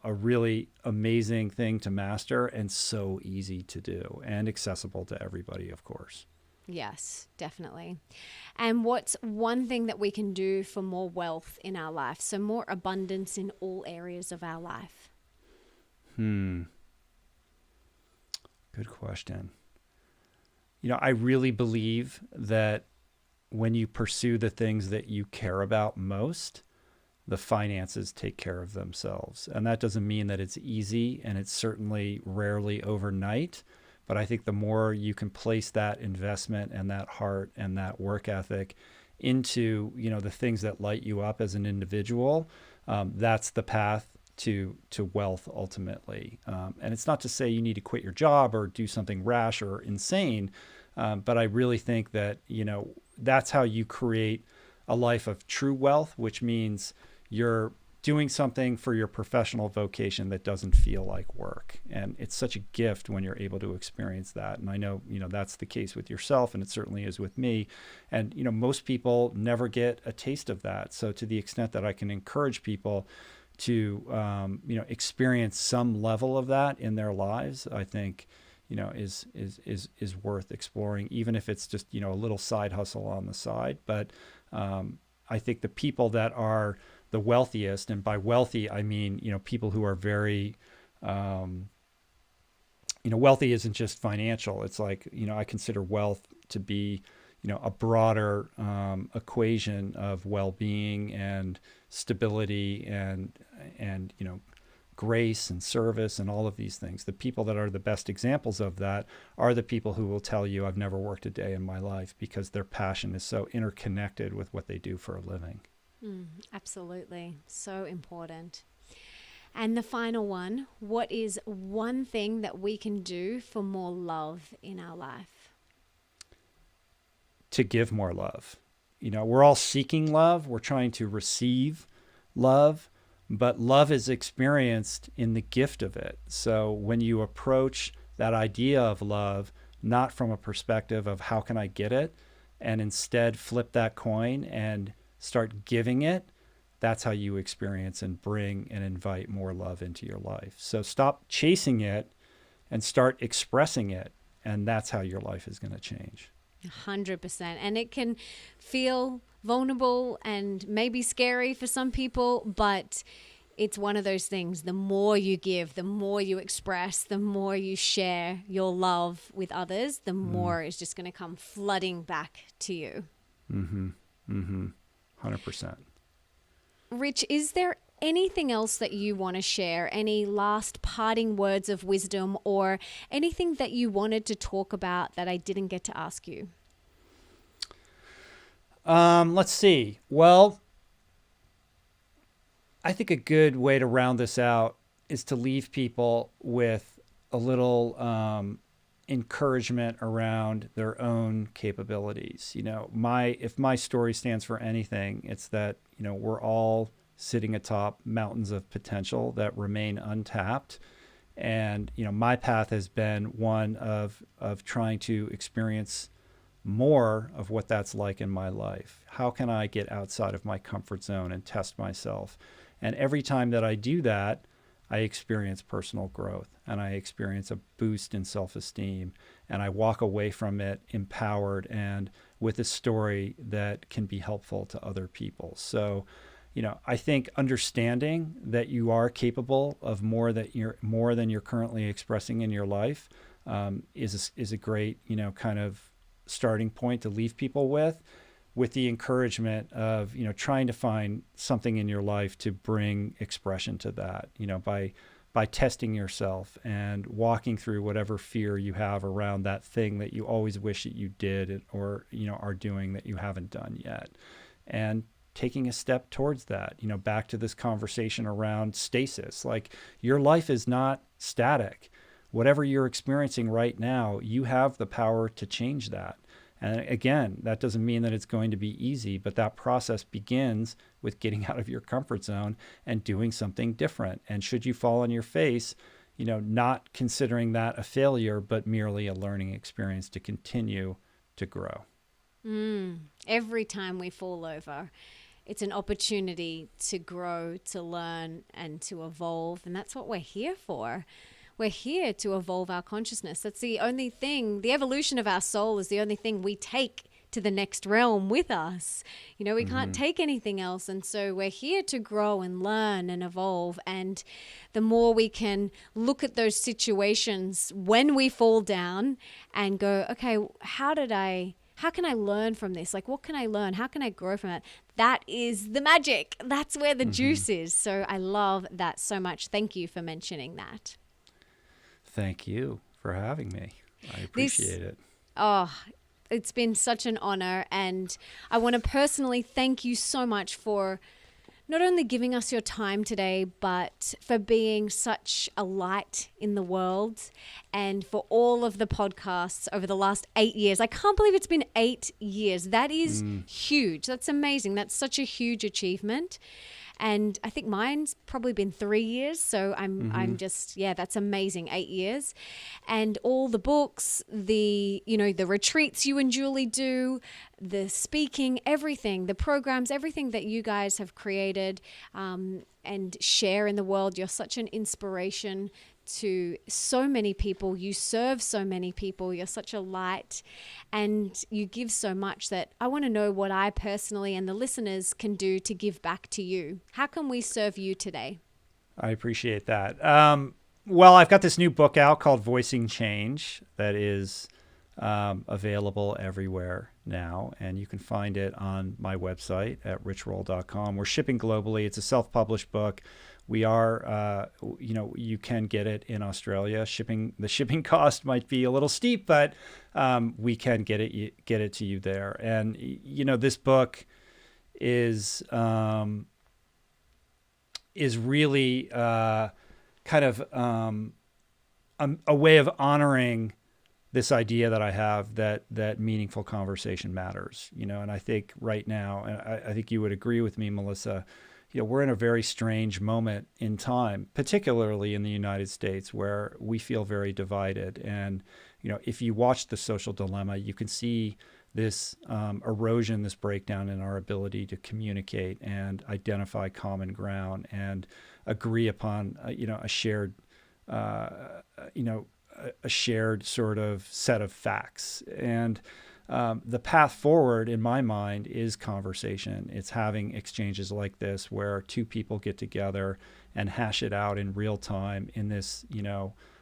a really amazing thing to master, and so easy to do and accessible to everybody, of course. Yes, definitely. And what's one thing that we can do for more wealth in our life? So more abundance in all areas of our life. Good question. I really believe that when you pursue the things that you care about most, the finances take care of themselves. And that doesn't mean that it's easy, and it's certainly rarely overnight. But I think the more you can place that investment and that heart and that work ethic into, the things that light you up as an individual, that's the path to wealth ultimately. And it's not to say you need to quit your job or do something rash or insane. But I really think that, that's how you create a life of true wealth, which means you're doing something for your professional vocation that doesn't feel like work. And it's such a gift when you're able to experience that. And I know, that's the case with yourself, and it certainly is with me. And, most people never get a taste of that. So to the extent that I can encourage people to, experience some level of that in their lives, I think, is worth exploring, even if it's just, a little side hustle on the side. But I think the people that are the wealthiest, and by wealthy, I mean, people who are very, wealthy isn't just financial. It's like, I consider wealth to be, a broader equation of well-being and stability and grace and service and all of these things. The people that are the best examples of that are the people who will tell you, I've never worked a day in my life, because their passion is so interconnected with what they do for a living. Absolutely. So important. And the final one, what is one thing that we can do for more love in our life? To give more love. We're all seeking love. We're trying to receive love, but love is experienced in the gift of it. So when you approach that idea of love, not from a perspective of how can I get it, and instead flip that coin and start giving it, that's how you experience and bring and invite more love into your life. So stop chasing it and start expressing it. And that's how your life is going to change. 100%. And it can feel vulnerable and maybe scary for some people, but it's one of those things. The more you give, the more you express, the more you share your love with others, the more it's just going to come flooding back to you. 100%. Rich, is there anything else that you want to share? Any last parting words of wisdom, or anything that you wanted to talk about that I didn't get to ask you? Let's see. Well, I think a good way to round this out is to leave people with a little encouragement around their own capabilities. If my story stands for anything, it's that, we're all sitting atop mountains of potential that remain untapped. And, my path has been one of trying to experience more of what that's like in my life. How can I get outside of my comfort zone and test myself? And every time that I do that, I experience personal growth, and I experience a boost in self-esteem, and I walk away from it empowered and with a story that can be helpful to other people. So, I think understanding that you are capable of more than you're currently expressing in your life is a great, kind of starting point to leave people with the encouragement of, trying to find something in your life to bring expression to that, by testing yourself and walking through whatever fear you have around that thing that you always wish that you did, or, are doing that you haven't done yet. And taking a step towards that, back to this conversation around stasis. Like, your life is not static. Whatever you're experiencing right now, you have the power to change that. And again, that doesn't mean that it's going to be easy, but that process begins with getting out of your comfort zone and doing something different. And should you fall on your face, not considering that a failure, but merely a learning experience to continue to grow. Every time we fall over, it's an opportunity to grow, to learn, and to evolve. And that's what we're here for. We're here to evolve our consciousness. That's the only thing, the evolution of our soul is the only thing we take to the next realm with us. We can't take anything else. And so we're here to grow and learn and evolve. And the more we can look at those situations when we fall down and go, okay, how can I learn from this? Like, what can I learn? How can I grow from it? That is the magic. That's where the juice is. So I love that so much. Thank you for mentioning that. Thank you for having me. I appreciate it. Oh, it's been such an honor. And I want to personally thank you so much for not only giving us your time today, but for being such a light in the world, and for all of the podcasts over the last 8 years. I can't believe it's been 8 years. That is huge. That's amazing. That's such a huge achievement. And I think mine's probably been 3 years. So I'm just, yeah, that's amazing. 8 years. And all the books, the retreats you and Julie do, the speaking, everything, the programs, everything that you guys have created and share in the world. You're such an inspiration to so many people. You serve so many people. You're such a light and you give so much that I want to know what I personally and the listeners can do to give back to you. How can we serve you today? I appreciate that. Well, I've got this new book out called Voicing Change that is available everywhere now, and you can find it on my website at richroll.com. We're shipping globally. It's a self-published book. We are, you can get it in Australia. The shipping cost might be a little steep, but we can get it to you there. And this book is really kind of a way of honoring this idea that I have that meaningful conversation matters. And I think right now, and I think you would agree with me, Melissa. We're in a very strange moment in time, particularly in the United States, where we feel very divided. And, if you watch The Social Dilemma, you can see this erosion, this breakdown in our ability to communicate and identify common ground and agree upon, a shared, a shared sort of set of facts. And the path forward, in my mind, is conversation. It's having exchanges like this where two people get together and hash it out in real time in this,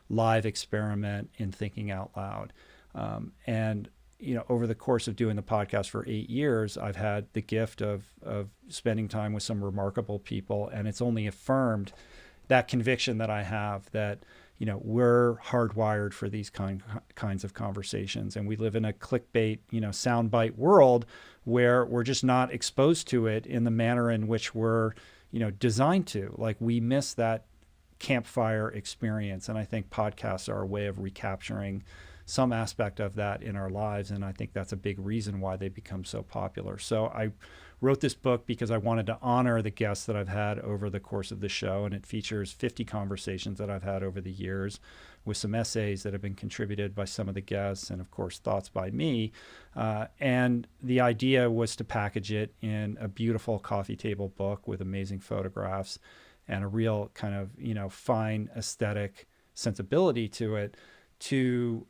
live experiment in thinking out loud. And over the course of doing the podcast for 8 years, I've had the gift of spending time with some remarkable people, and it's only affirmed that conviction that I have that we're hardwired for these kinds of conversations, and we live in a clickbait, soundbite world where we're just not exposed to it in the manner in which we're, designed to. Like, we miss that campfire experience, and I think podcasts are a way of recapturing some aspect of that in our lives, and I think that's a big reason why they become so popular. So I wrote this book because I wanted to honor the guests that I've had over the course of the show, and it features 50 conversations that I've had over the years with some essays that have been contributed by some of the guests and, of course, thoughts by me. And the idea was to package it in a beautiful coffee table book with amazing photographs and a real kind of, fine aesthetic sensibility to it to,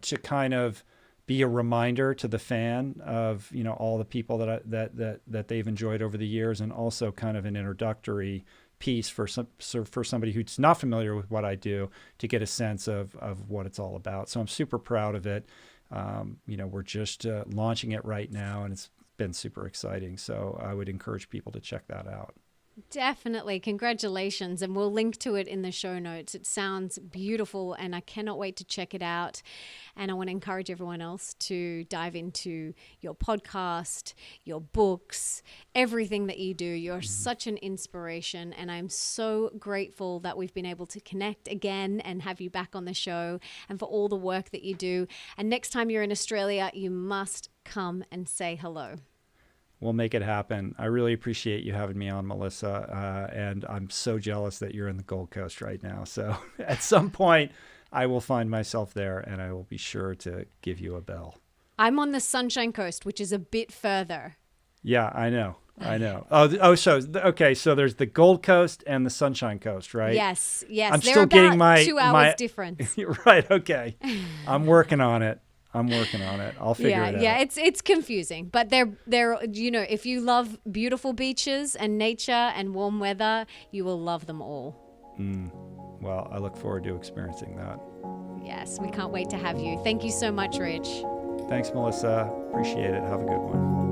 to kind of be a reminder to the fan of, all the people that they've enjoyed over the years, and also kind of an introductory piece for somebody who's not familiar with what I do to get a sense of what it's all about. So I'm super proud of it. We're just launching it right now, and it's been super exciting. So I would encourage people to check that out. Definitely. Congratulations. And we'll link to it in the show notes. It sounds beautiful and I cannot wait to check it out. And I want to encourage everyone else to dive into your podcast, your books, everything that you do. You're such an inspiration. And I'm so grateful that we've been able to connect again and have you back on the show, and for all the work that you do. And next time you're in Australia, you must come and say hello. We'll make it happen. I really appreciate you having me on, Melissa. And I'm so jealous that you're in the Gold Coast right now. So at some point, I will find myself there, and I will be sure to give you a bell. I'm on the Sunshine Coast, which is a bit further. Yeah, I know. Okay. So there's the Gold Coast and the Sunshine Coast, right? Yes. I'm They're still about getting my 2 hours difference. Right. Okay. I'm working on it. I'll figure it out. Yeah, it's confusing, but they're if you love beautiful beaches and nature and warm weather, you will love them all. Well, I look forward to experiencing that. Yes, we can't wait to have you. Thank you so much, Rich. Thanks, Melissa. Appreciate it. Have a good one.